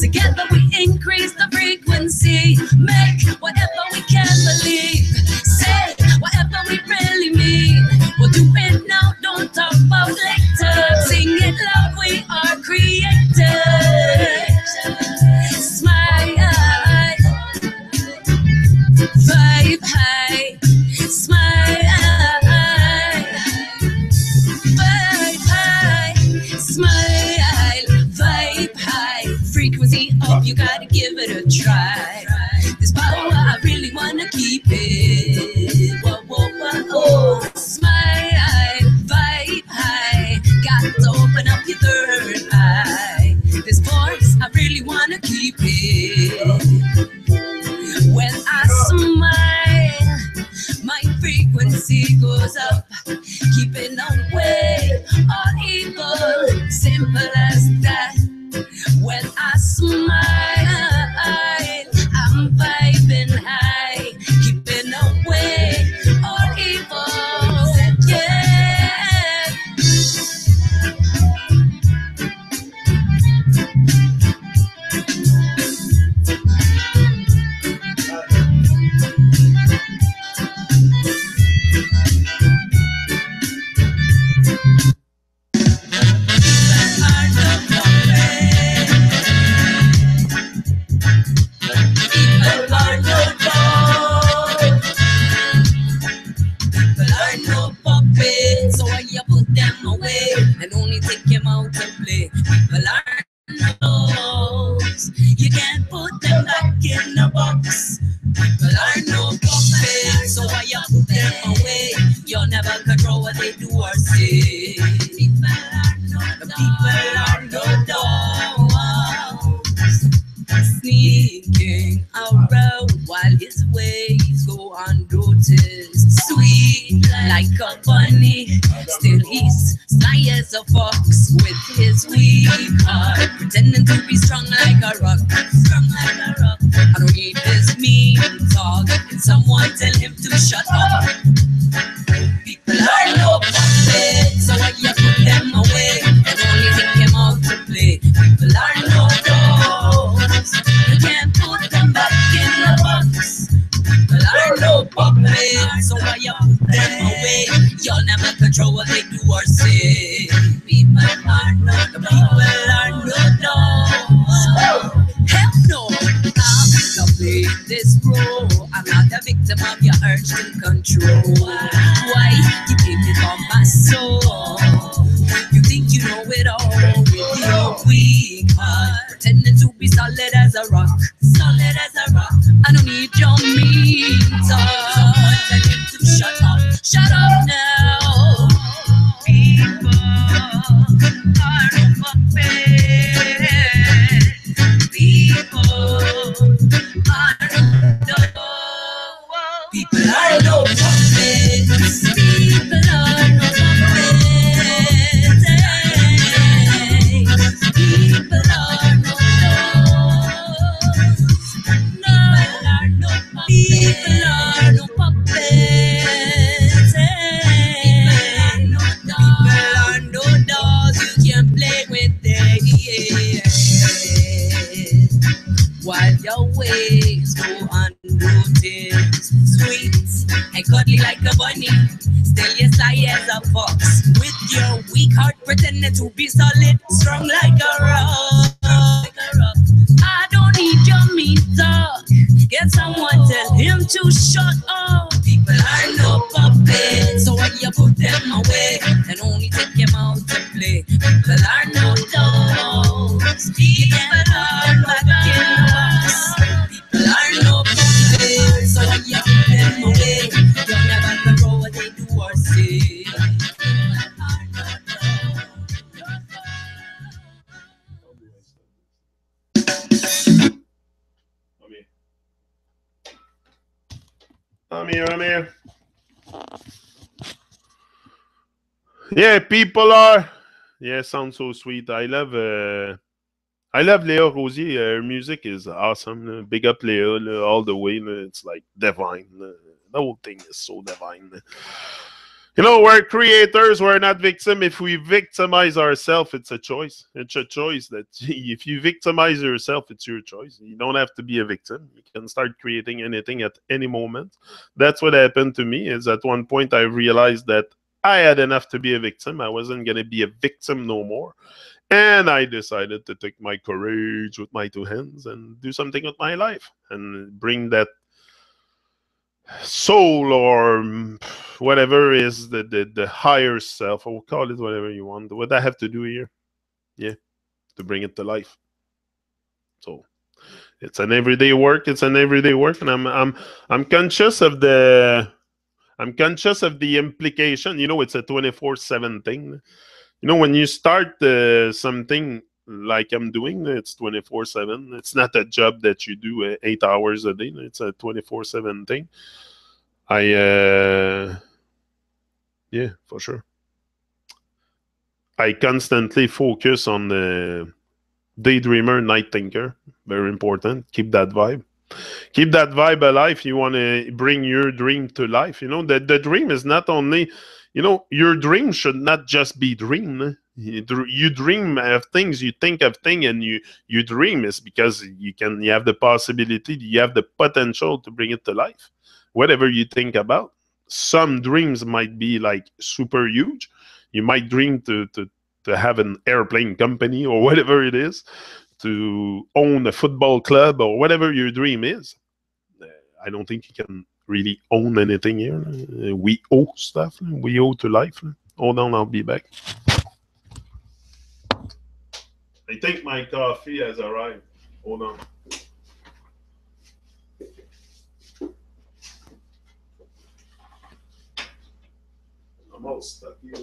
Together we increase the frequency, make whatever we can believe, say whatever we really mean. We'll do it now, don't talk about later. Sing it loud, we are creators. Smile, vibe high, smile, vibe high, smile, vibe high, frequency up, you gotta give it a try. This power, I really wanna keep it. and only take him out to play. People are knows. You can't put them back in the box. People are no puppets, so why you put them away? You'll never control what they do or say. The people are no dogs, sneaking around while his ways go unnoticed. Sweet like a bunny, still he's sly as a fox with his weak heart, pretending to be strong like a rock. Strong like a rock. I don't need this mean talk. Can someone tell him to shut up? People are no puppets, so why you put them away and only take him out to play? People are no dogs, you can't put them back in the box. People are no puppets, so why you put them away? You'll never control what they do or say. People are no dogs. Hell no, I'm not playing this role. I'm not a victim of your urge to control. Why you keep it on my soul? You think you know it all with your weak heart, pretending to be solid as a rock. Solid as a rock. I don't need your mean talk. Someone tell him to shut up. Shut up now. People are no puppets. People are no dogs. People are no puppets. People are no puppets. People are no dogs. People are no puppets. People are no dogs. You can't play with them. While your ways go unnoticed, sweet and cuddly like a bunny, still you sly as a fox. With your weak heart pretending to be solid, strong like a rock. I don't need your mean talk. Get someone tell him to shut up. People are no puppets, so why you put them away and only take him out to play? People are no dogs. People are back in the box. People are no puppets, so why you put them away? You'll never control what they do or say. I'm here. Yeah, people are. Yeah, sounds so sweet. I love Léa Rosier. Her music is awesome. Big up Léa all the way. It's like divine. The whole thing is so divine. You know, we're creators. We're not victims. If we victimize ourselves, it's a choice. It's a choice that if you victimize yourself, it's your choice. You don't have to be a victim. You can start creating anything at any moment. That's what happened to me. Is at one point I realized that I had enough to be a victim. I wasn't going to be a victim no more. And I decided to take my courage with my two hands and do something with my life and bring that soul or whatever is the higher self, or call it whatever you want. What I have to do here, yeah, to bring it to life. So it's an everyday work. It's an everyday work, and I'm conscious of the implication. You know, it's a 24/7 thing. You know, when you start something like I'm doing, it's 24/7. It's not a job that you do 8 hours a day. It's a 24/7 thing. Yeah, for sure. I constantly focus on the daydreamer, night thinker. Very important. Keep that vibe. Keep that vibe alive. You want to bring your dream to life. You know, the dream is not only, you know, your dream should not just be dream. You dream of things, you think of things, and you dream is because you have the possibility, you have the potential to bring it to life. Whatever you think about. Some dreams might be like super huge. You might dream to have an airplane company or whatever it is, to own a football club or whatever your dream is. I don't think you can really own anything here. We owe stuff. We owe to life. Hold on, I'll be back. think my coffee has arrived. Hold on. I'm all stuck here.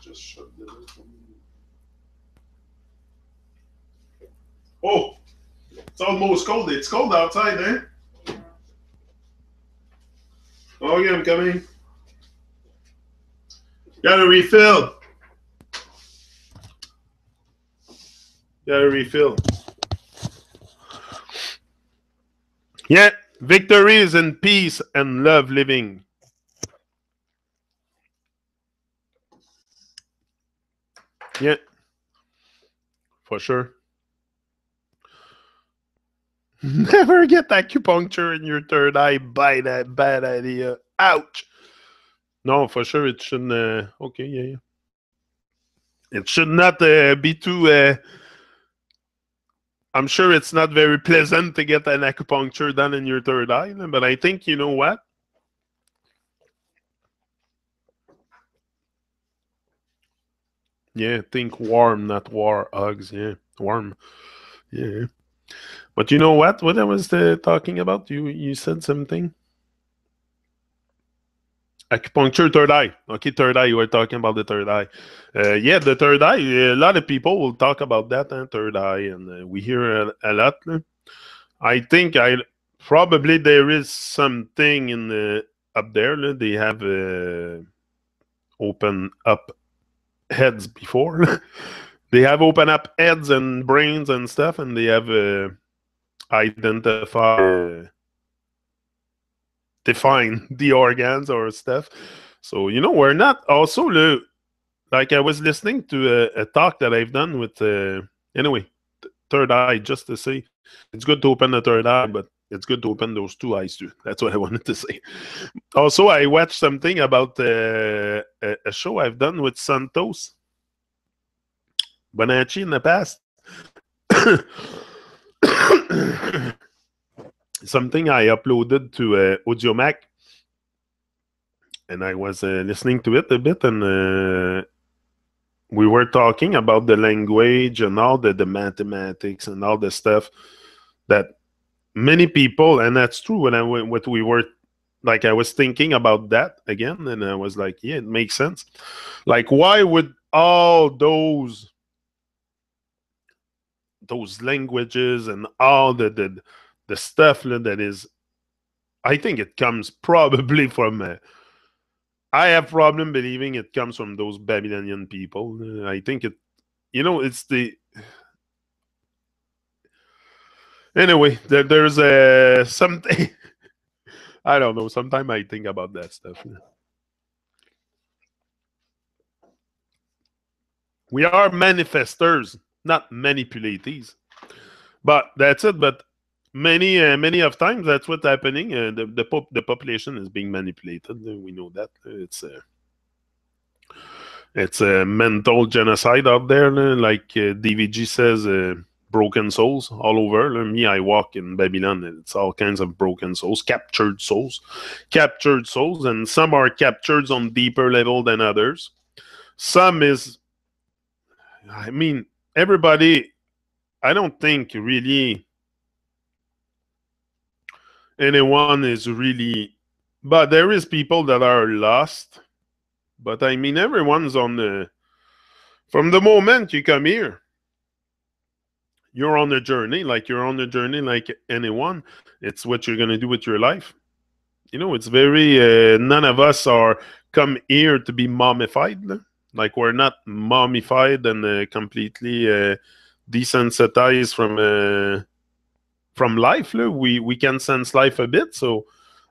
Just shut the door for me. Oh, it's almost cold. It's cold outside, eh? Okay, I'm coming. Got a refill. Got a refill. Yeah, victory is in peace and love living. Yeah, for sure. Never get acupuncture in your third eye. By that bad idea. Ouch. No, for sure it shouldn't. Okay, yeah. It should not be too. I'm sure it's not very pleasant to get an acupuncture done in your third eye, but I think you know what? Yeah, think warm, not war hugs. Yeah, warm. Yeah. But you know what? What I was talking about? You said something. Acupuncture, third eye. Okay, third eye. You were talking about the third eye. Yeah, the third eye. A lot of people will talk about that, third eye, and we hear a lot. I think I probably there is something in the up there. They have open up heads before. They have open up heads and brains and stuff, and they have identified. Define the organs or stuff. So, we're not also, like I was listening to a talk that I've done with, anyway, third eye, just to say, it's good to open the third eye, but it's good to open those two eyes too. That's what I wanted to say. Also, I watched something about a show I've done with Santos Bonacci in the past. Something I uploaded to AudioMac, and I was listening to it a bit, and we were talking about the language and all the mathematics and all the stuff that many people, and that's true. What we were like, I was thinking about that again, and I was like, yeah, it makes sense. Like, why would all those languages and all the stuff that is, I think it comes probably from I have problem believing it comes from those Babylonian people. I think it, it's the anyway. There's something. I don't know. Sometimes I think about that stuff. We are manifestors, not manipulators. But that's it. But many of times that's what's happening. The population is being manipulated. We know that it's a mental genocide out there. Like DVG says, broken souls all over. Me, I walk in Babylon. It's all kinds of broken souls, captured souls, and some are captured on deeper level than others. Some is, I mean, everybody. I don't think really anyone is really, but there is people that are lost. But I mean, everyone's on the. From the moment you come here, you're on a journey. Like you're on a journey, like anyone. It's what you're gonna do with your life. It's very. None of us are come here to be mummified. Like we're not mummified and completely desensitized from life. We can sense life a bit. So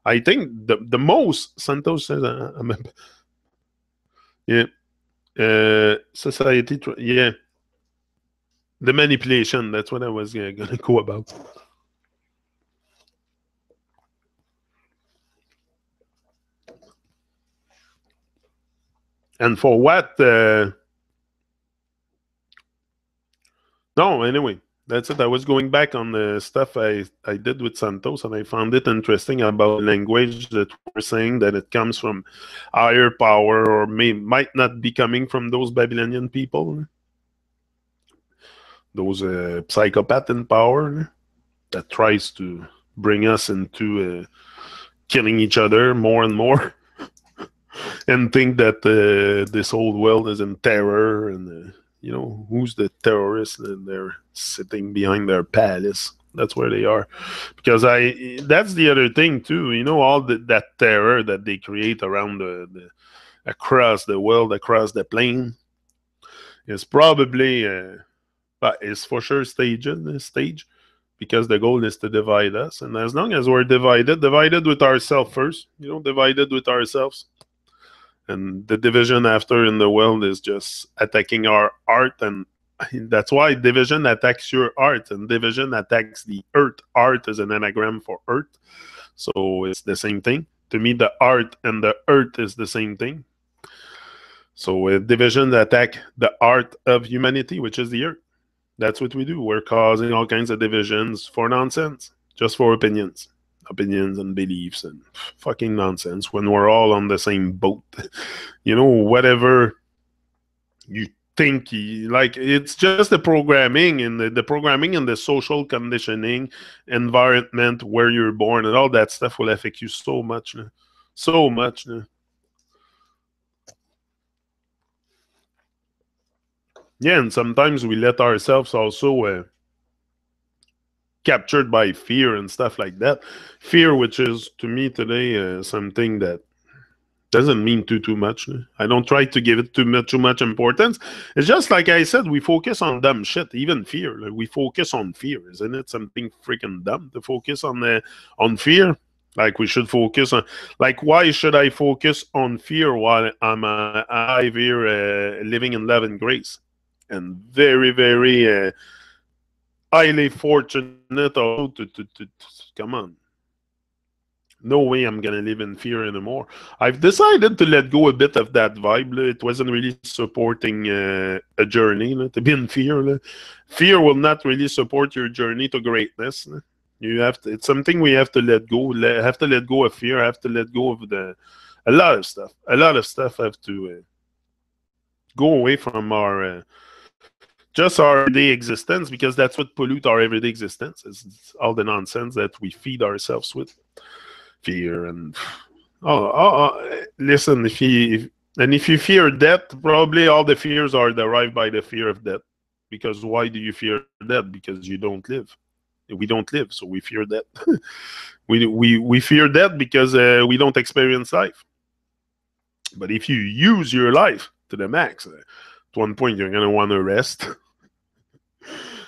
I think the most Santos says, yeah, society, yeah, the manipulation. That's what I was gonna go about. And for what? No, anyway, That's it. I was going back on the stuff I did with Santos, and I found it interesting about the language that we're saying that it comes from higher power, or might not be coming from those Babylonian people, those psychopath in power that tries to bring us into killing each other more and more, and think that this whole world is in terror, and who's the terrorist, and they're sitting behind their palace. That's where they are. Because that's the other thing too, all that terror that they create around the across the world, across the plane, is probably but it's for sure stage, because the goal is to divide us. And as long as we're divided with ourselves first, divided with ourselves, and the division after in the world is just attacking our art. And that's why division attacks your art, and division attacks the earth. Art is an anagram for earth, so it's the same thing. To me, the art and the earth is the same thing. So division attack the art of humanity, which is the earth. That's what we do. We're causing all kinds of divisions for nonsense, just for opinions and beliefs, and fucking nonsense, when we're all on the same boat. Whatever you think, like, it's just the programming, and the programming and the social conditioning environment where you're born, and all that stuff will affect you so much. So much. Yeah, and sometimes we let ourselves also captured by fear and stuff like that. Fear, which is to me today something that doesn't mean too much. I don't try to give it too much importance. It's just like I said, we focus on dumb shit, even fear. Like, we focus on fear, isn't it? Something freaking dumb to focus on fear. Like, we should focus on, like, why should I focus on fear while I'm alive here, living in love and grace, and very, very highly fortunate also to come on. No way I'm gonna live in fear anymore. I've decided to let go a bit of that vibe. It wasn't really supporting a journey to be in fear. Fear will not really support your journey to greatness. You have to. It's something we have to let go. Have to let go of fear. Have to let go of a lot of stuff. A lot of stuff have to go away from our just our everyday existence, because that's what pollute our everyday existence. It's all the nonsense that we feed ourselves with. Fear and listen, if you fear death, probably all the fears are derived by the fear of death. Because why do you fear death? Because you don't live. We don't live, so we fear death. we fear death because we don't experience life. But if you use your life to the max, at one point you're gonna want to rest.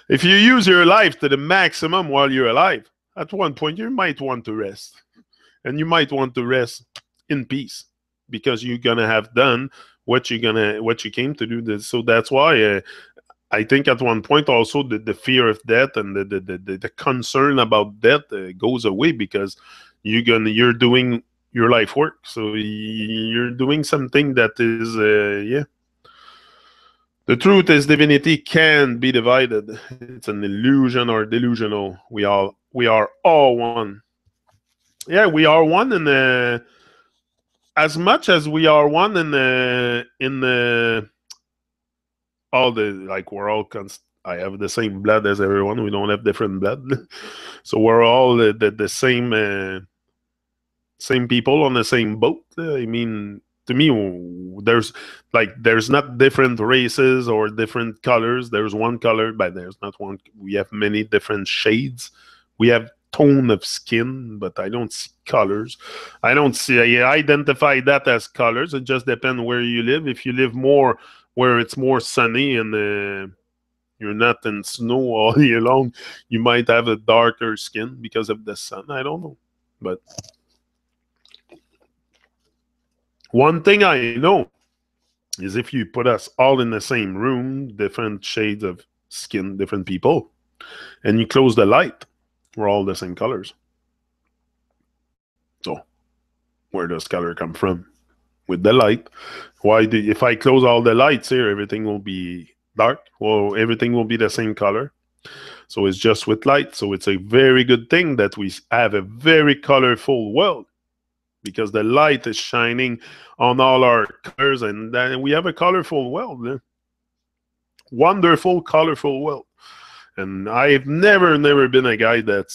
If you use your life to the maximum while you're alive, at one point you might want to rest. And you might want to rest in peace, because you're gonna have done what you came to do. So that's why I think at one point also the fear of death and the concern about death goes away, because you're doing your life work. So you're doing something that is yeah. The truth is, divinity can be divided. It's an illusion or delusional. We are all one. Yeah, we are one, and as much as we are one in all the, like, we're all I have the same blood as everyone. We don't have different blood, so we're all the same people on the same boat. I mean, to me, there's not different races or different colors. There's one color, but there's not one. We have many different shades. We have tone of skin, but I don't see colors. I don't see. I identify that as colors. It just depends where you live. If you live more where it's more sunny and you're not in snow all year long, you might have a darker skin because of the sun. I don't know, but one thing I know is if you put us all in the same room, different shades of skin, different people, and you close the light, we're all the same colors. So where does color come from? With the light. If I close all the lights here, everything will be dark? Well, everything will be the same color. So it's just with light. So it's a very good thing that we have a very colorful world, because the light is shining on all our colors, and then we have a colorful world. Wonderful, colorful world. And I've never been a guy that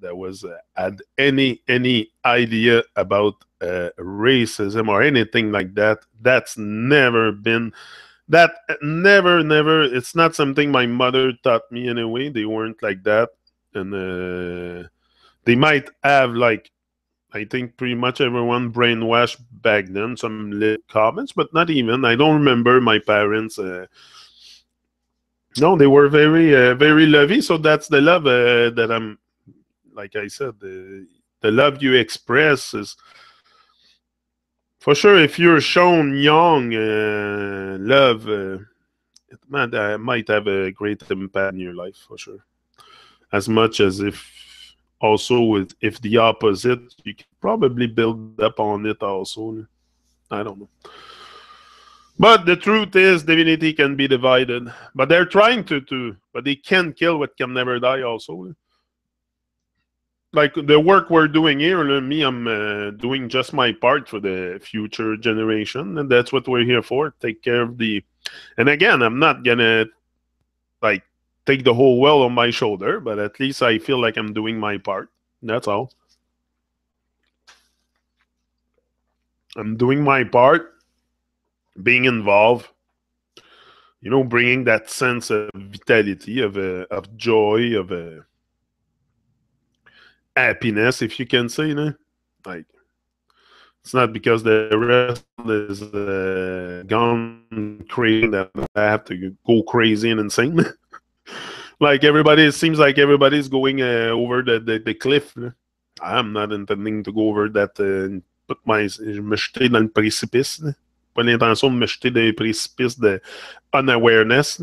was had any idea about racism or anything like that. That's never been that never. It's not something my mother taught me anyway. They weren't like that, and they might have, like, I think pretty much everyone brainwashed back then. Some little comments, but not even. I don't remember my parents. No, they were very lovey. So that's the love that I'm, like I said, the love you express is, for sure, if you're shown young love, it might have a great impact in your life, for sure. As much as if also if the opposite, you can probably build up on it also. I don't know. But the truth is, divinity can be divided. But they're trying but they can kill what can never die also. Like the work we're doing here, me, I'm doing just my part for the future generation. And that's what we're here for. Take care of the... And again, I'm not going to, like, take the whole world on my shoulder. But at least I feel like I'm doing my part. That's all. I'm doing my part. Being involved, bringing that sense of vitality, of joy, of happiness, if you can say, like, it's not because the rest is gone crazy that I have to go crazy and insane. Like it seems like everybody's going over the cliff. I'm not intending to go over that and me jeter dans le précipice. Pas l'intention de me jeter dans les précipices de unawareness.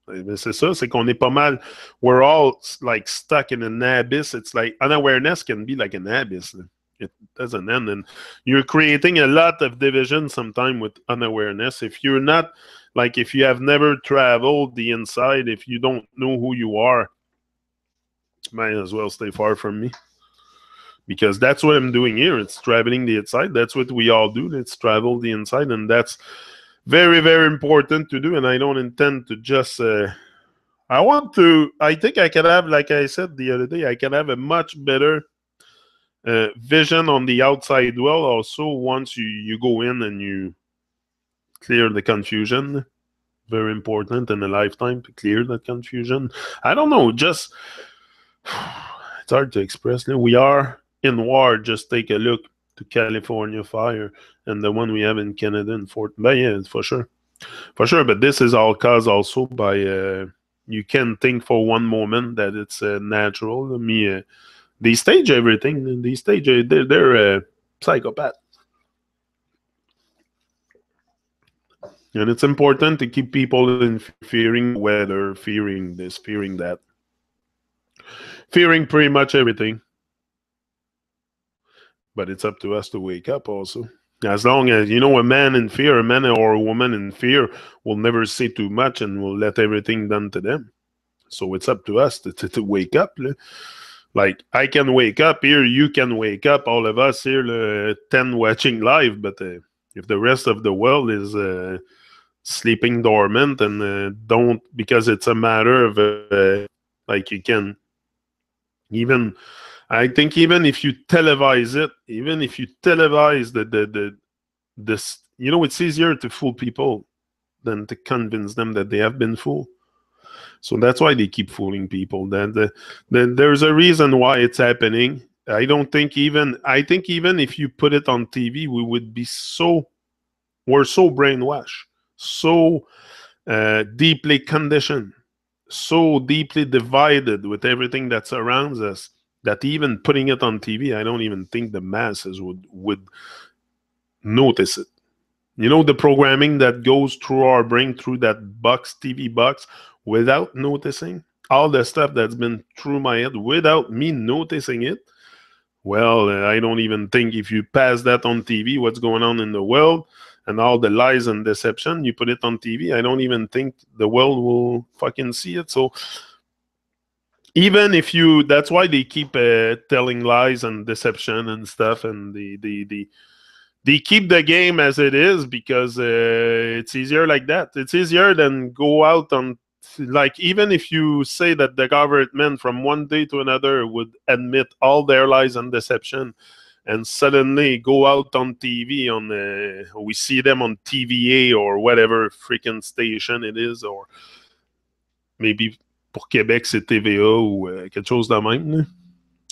Mais c'est ça, c'est qu'on est pas mal. We're all like stuck in an abyss. It's like unawareness can be like an abyss. It doesn't end. And you're creating a lot of division sometime with unawareness. If you're not, like, if you have never traveled the inside, if you don't know who you are, might as well stay far from me. Because that's what I'm doing here. It's traveling the inside. That's what we all do. It's travel the inside. And that's very, very important to do. And I don't intend to just... I think I can have, like I said the other day, I can have a much better vision on the outside world also once you go in and you clear the confusion. Very important in a lifetime to clear that confusion. I don't know. Just... it's hard to express. We are in war. Just take a look to California fire and the one we have in Canada in Fort. But yeah, for sure. For sure. But this is all caused also by, you can think for one moment that it's natural. They stage everything. They stage, they're psychopath. And it's important to keep people in fearing weather, fearing this, fearing that. Fearing pretty much everything. But it's up to us to wake up also. As long as, a man in fear, a man or a woman in fear will never say too much and will let everything done to them. So it's up to us to wake up. Like, I can wake up here, you can wake up, all of us here, 10 watching live. But if the rest of the world is sleeping dormant and don't, because it's a matter of, like, you can... Even, I think, even if you televise it, even if you televise this, it's easier to fool people than to convince them that they have been fooled. So that's why they keep fooling people. Then there's a reason why it's happening. I think even if you put it on TV, we're so brainwashed, so deeply conditioned, so deeply divided with everything that surrounds us, that even putting it on TV, I don't even think the masses would notice it. The programming that goes through our brain, through that TV box, without noticing, all the stuff that's been through my head without me noticing it. Well, I don't even think if you pass that on TV, what's going on in the world, and all the lies and deception, you put it on TV, I don't even think the world will fucking see it. So even if you, that's why they keep telling lies and deception and stuff, and they keep the game as it is because it's easier like that. It's easier than go out on, like, even if you say that the government from one day to another would admit all their lies and deception, and suddenly go out on TV on we see them on TVA or whatever freaking station it is, or maybe pour Québec c'est TVA ou quelque chose de même. Là.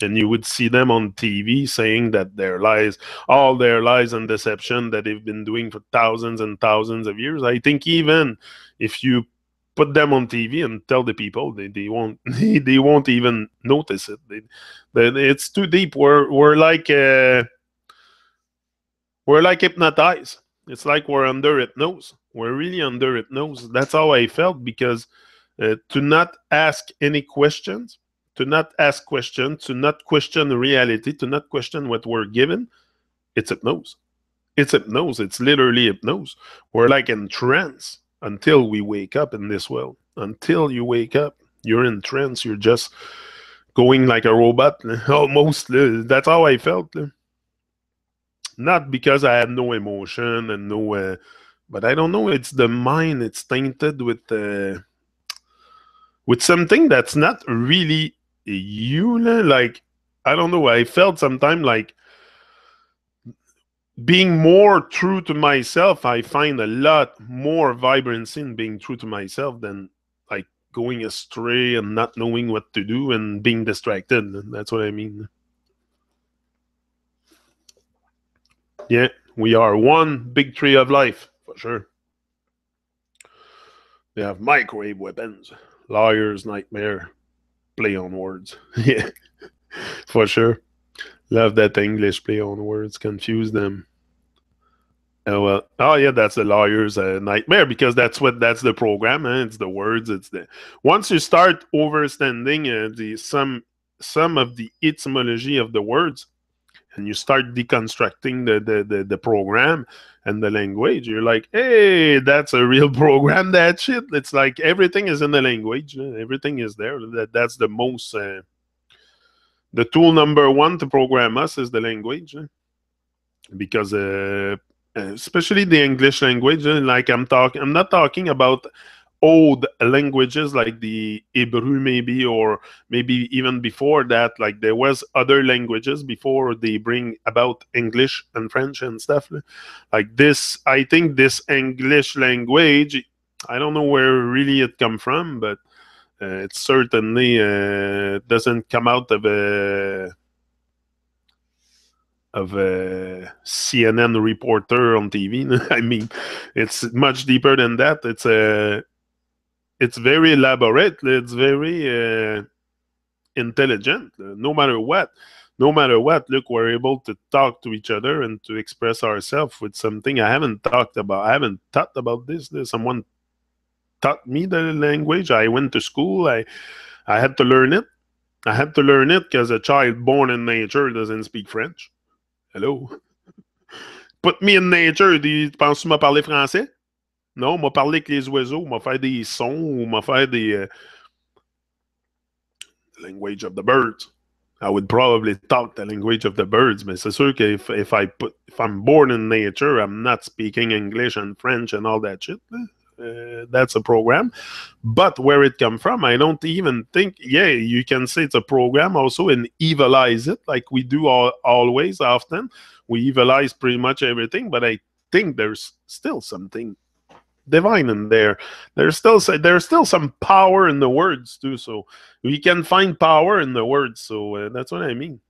And you would see them on TV saying that their lies, all their lies and deception that they've been doing for thousands and thousands of years. I think even if you put them on TV and tell the people, they won't they won't even notice it. It's too deep. We're like hypnotized. It's like we're under hypnosis. We're really under hypnosis. That's how I felt because to not ask any questions, to not ask questions, to not question reality, to not question what we're given, it's hypnosis. It's hypnosis. It's literally hypnosis. We're like in trance until we wake up in this world. Until you wake up, you're in trance. You're just going like a robot, almost. That's how I felt. Not because I had no emotion and no, but I don't know. It's the mind. It's tainted with something that's not really you. Like, I don't know. I felt sometimes like being more true to myself. I find a lot more vibrancy in being true to myself than like going astray and not knowing what to do and being distracted. That's what I mean. Yeah, we are one big tree of life, for sure. They have microwave weapons, lawyer's nightmare, play on words. Yeah, for sure. Love that English play on words, confuse them. Oh, well, oh yeah, that's the lawyer's nightmare because that's the program. It's the words. It's the once you start understanding the some of the etymology of the words, and you start deconstructing the program and the language, you're like, hey, that's a real program. That shit. It's like everything is in the language. Everything is there. That's the most. The tool number one to program us is the language, because especially the English language. Like I'm not talking about old languages like the Hebrew maybe, or maybe even before that. Like there was other languages before they bring about English and French and stuff. Like this, I think this English language, I don't know where really it come from, but it certainly doesn't come out of a CNN reporter on TV. I mean, it's much deeper than that. It's very elaborate. It's very intelligent. No matter what, look, we're able to talk to each other and to express ourselves with something I haven't talked about. I haven't thought about this. Someone taught me the language. I went to school. I had to learn it. I had to learn it because a child born in nature doesn't speak French. Hello? Put me in nature. Tu penses que tu m'as parlé français? Non, m'a parlé avec les oiseaux, m'a fait des sons, m'a fait des language of the birds. I would probably talk the language of the birds, mais c'est sûr que if I'm born in nature, I'm not speaking English and French and all that shit. That's a program. But where it come from, I don't even think, yeah, you can say it's a program also and evilize it like we do always often. We evilize pretty much everything, but I think there's still something divine in there. There's still some power in the words too. So we can find power in the words. So that's what I mean.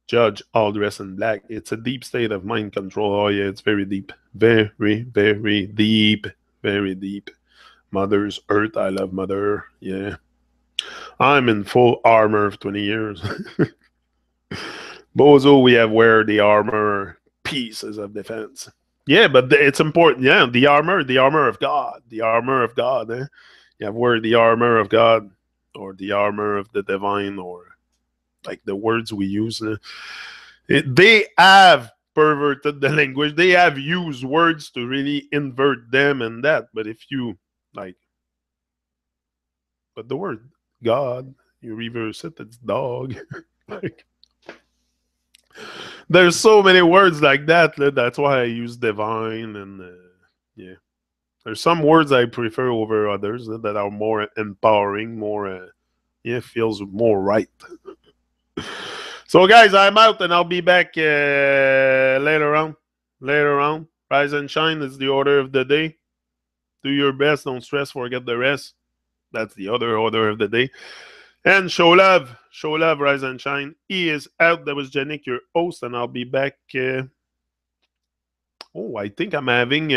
Judge, all dressed in black. It's a deep state of mind control. Oh yeah, it's very deep. Very, very deep. Very deep. Mother's Earth. I love Mother. Yeah. I'm in full armor for 20 years. Bozo, we have wear the armor pieces of defense. Yeah, but it's important. Yeah, the armor of God. The armor of God. You have wear the armor of God, or the armor of the divine, or like the words we use. They have perverted the language. They have used words to really invert them and that. But if you like, but the word, God. You reverse it, it's dog. Like, there's so many words like that. That's why I use divine and yeah. There's some words I prefer over others that are more empowering, more yeah, feels more right. So guys, I'm out and I'll be back later on. Later on. Rise and shine is the order of the day. Do your best, don't stress, forget the rest. That's the other order of the day. And show love. Show love, rise and shine. He is out. That was Janik, your host, and I'll be back. I think I'm having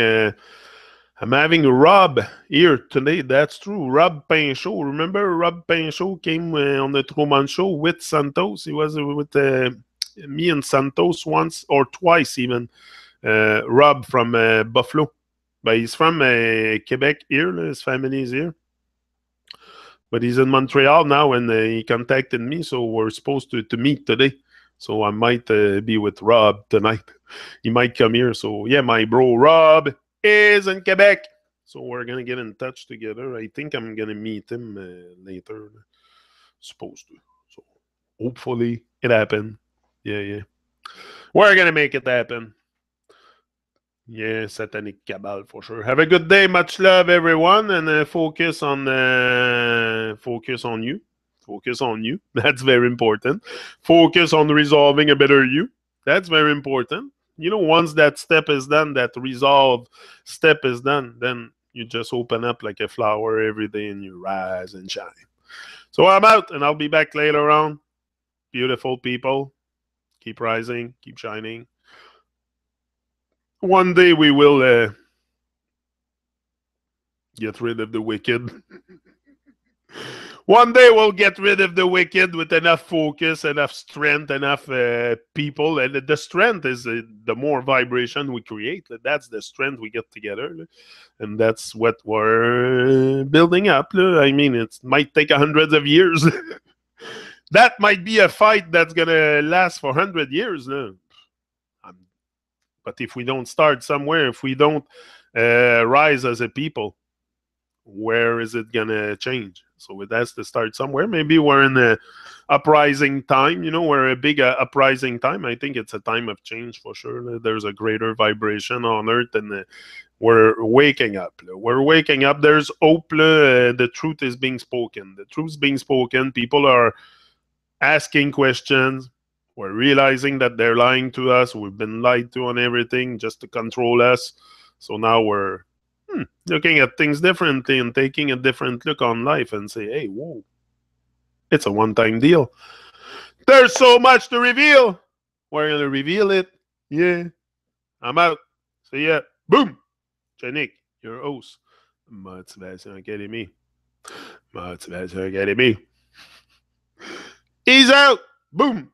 Rob here today. That's true. Rob Pinchot. Remember Rob Pinchot came on the Truman Show with Santos. He was with me and Santos once or twice even. Rob from Buffalo. But he's from Quebec here. His family is here. But he's in Montreal now, and he contacted me, so we're supposed to meet today. So I might be with Rob tonight. He might come here. So yeah, my bro Rob is in Quebec. So we're going to get in touch together. I think I'm going to meet him later. Supposed to. So hopefully it happened. Yeah. We're going to make it happen. Yeah, satanic cabal for sure. Have a good day. Much love, everyone, and focus on you. Focus on you. That's very important. Focus on resolving a better you. That's very important. You know, once that step is done, that resolve step is done, then you just open up like a flower every day and you rise and shine. So I'm out, and I'll be back later on. Beautiful people, keep rising, keep shining. One day we will get rid of the wicked. One day we'll get rid of the wicked with enough focus, enough strength, enough people. And the strength is the more vibration we create. That's the strength we get together. And that's what we're building up. I mean, it might take hundreds of years. That might be a fight that's going to last for 100 years. But if we don't start somewhere, if we don't rise as a people, where is it going to change? So it has to start somewhere. Maybe we're in a uprising time. We're a big uprising time. I think it's a time of change for sure. There's a greater vibration on Earth, and we're waking up. We're waking up. There's hope. The truth is being spoken. The truth's being spoken. People are asking questions. We're realizing that they're lying to us. We've been lied to on everything just to control us. So now we're looking at things differently and taking a different look on life and say, hey, whoa, it's a one-time deal. There's so much to reveal. We're going to reveal it. Yeah. I'm out. See ya. Boom. Janik, your host. Motivation Academy. Motivation Academy. He's out. Boom.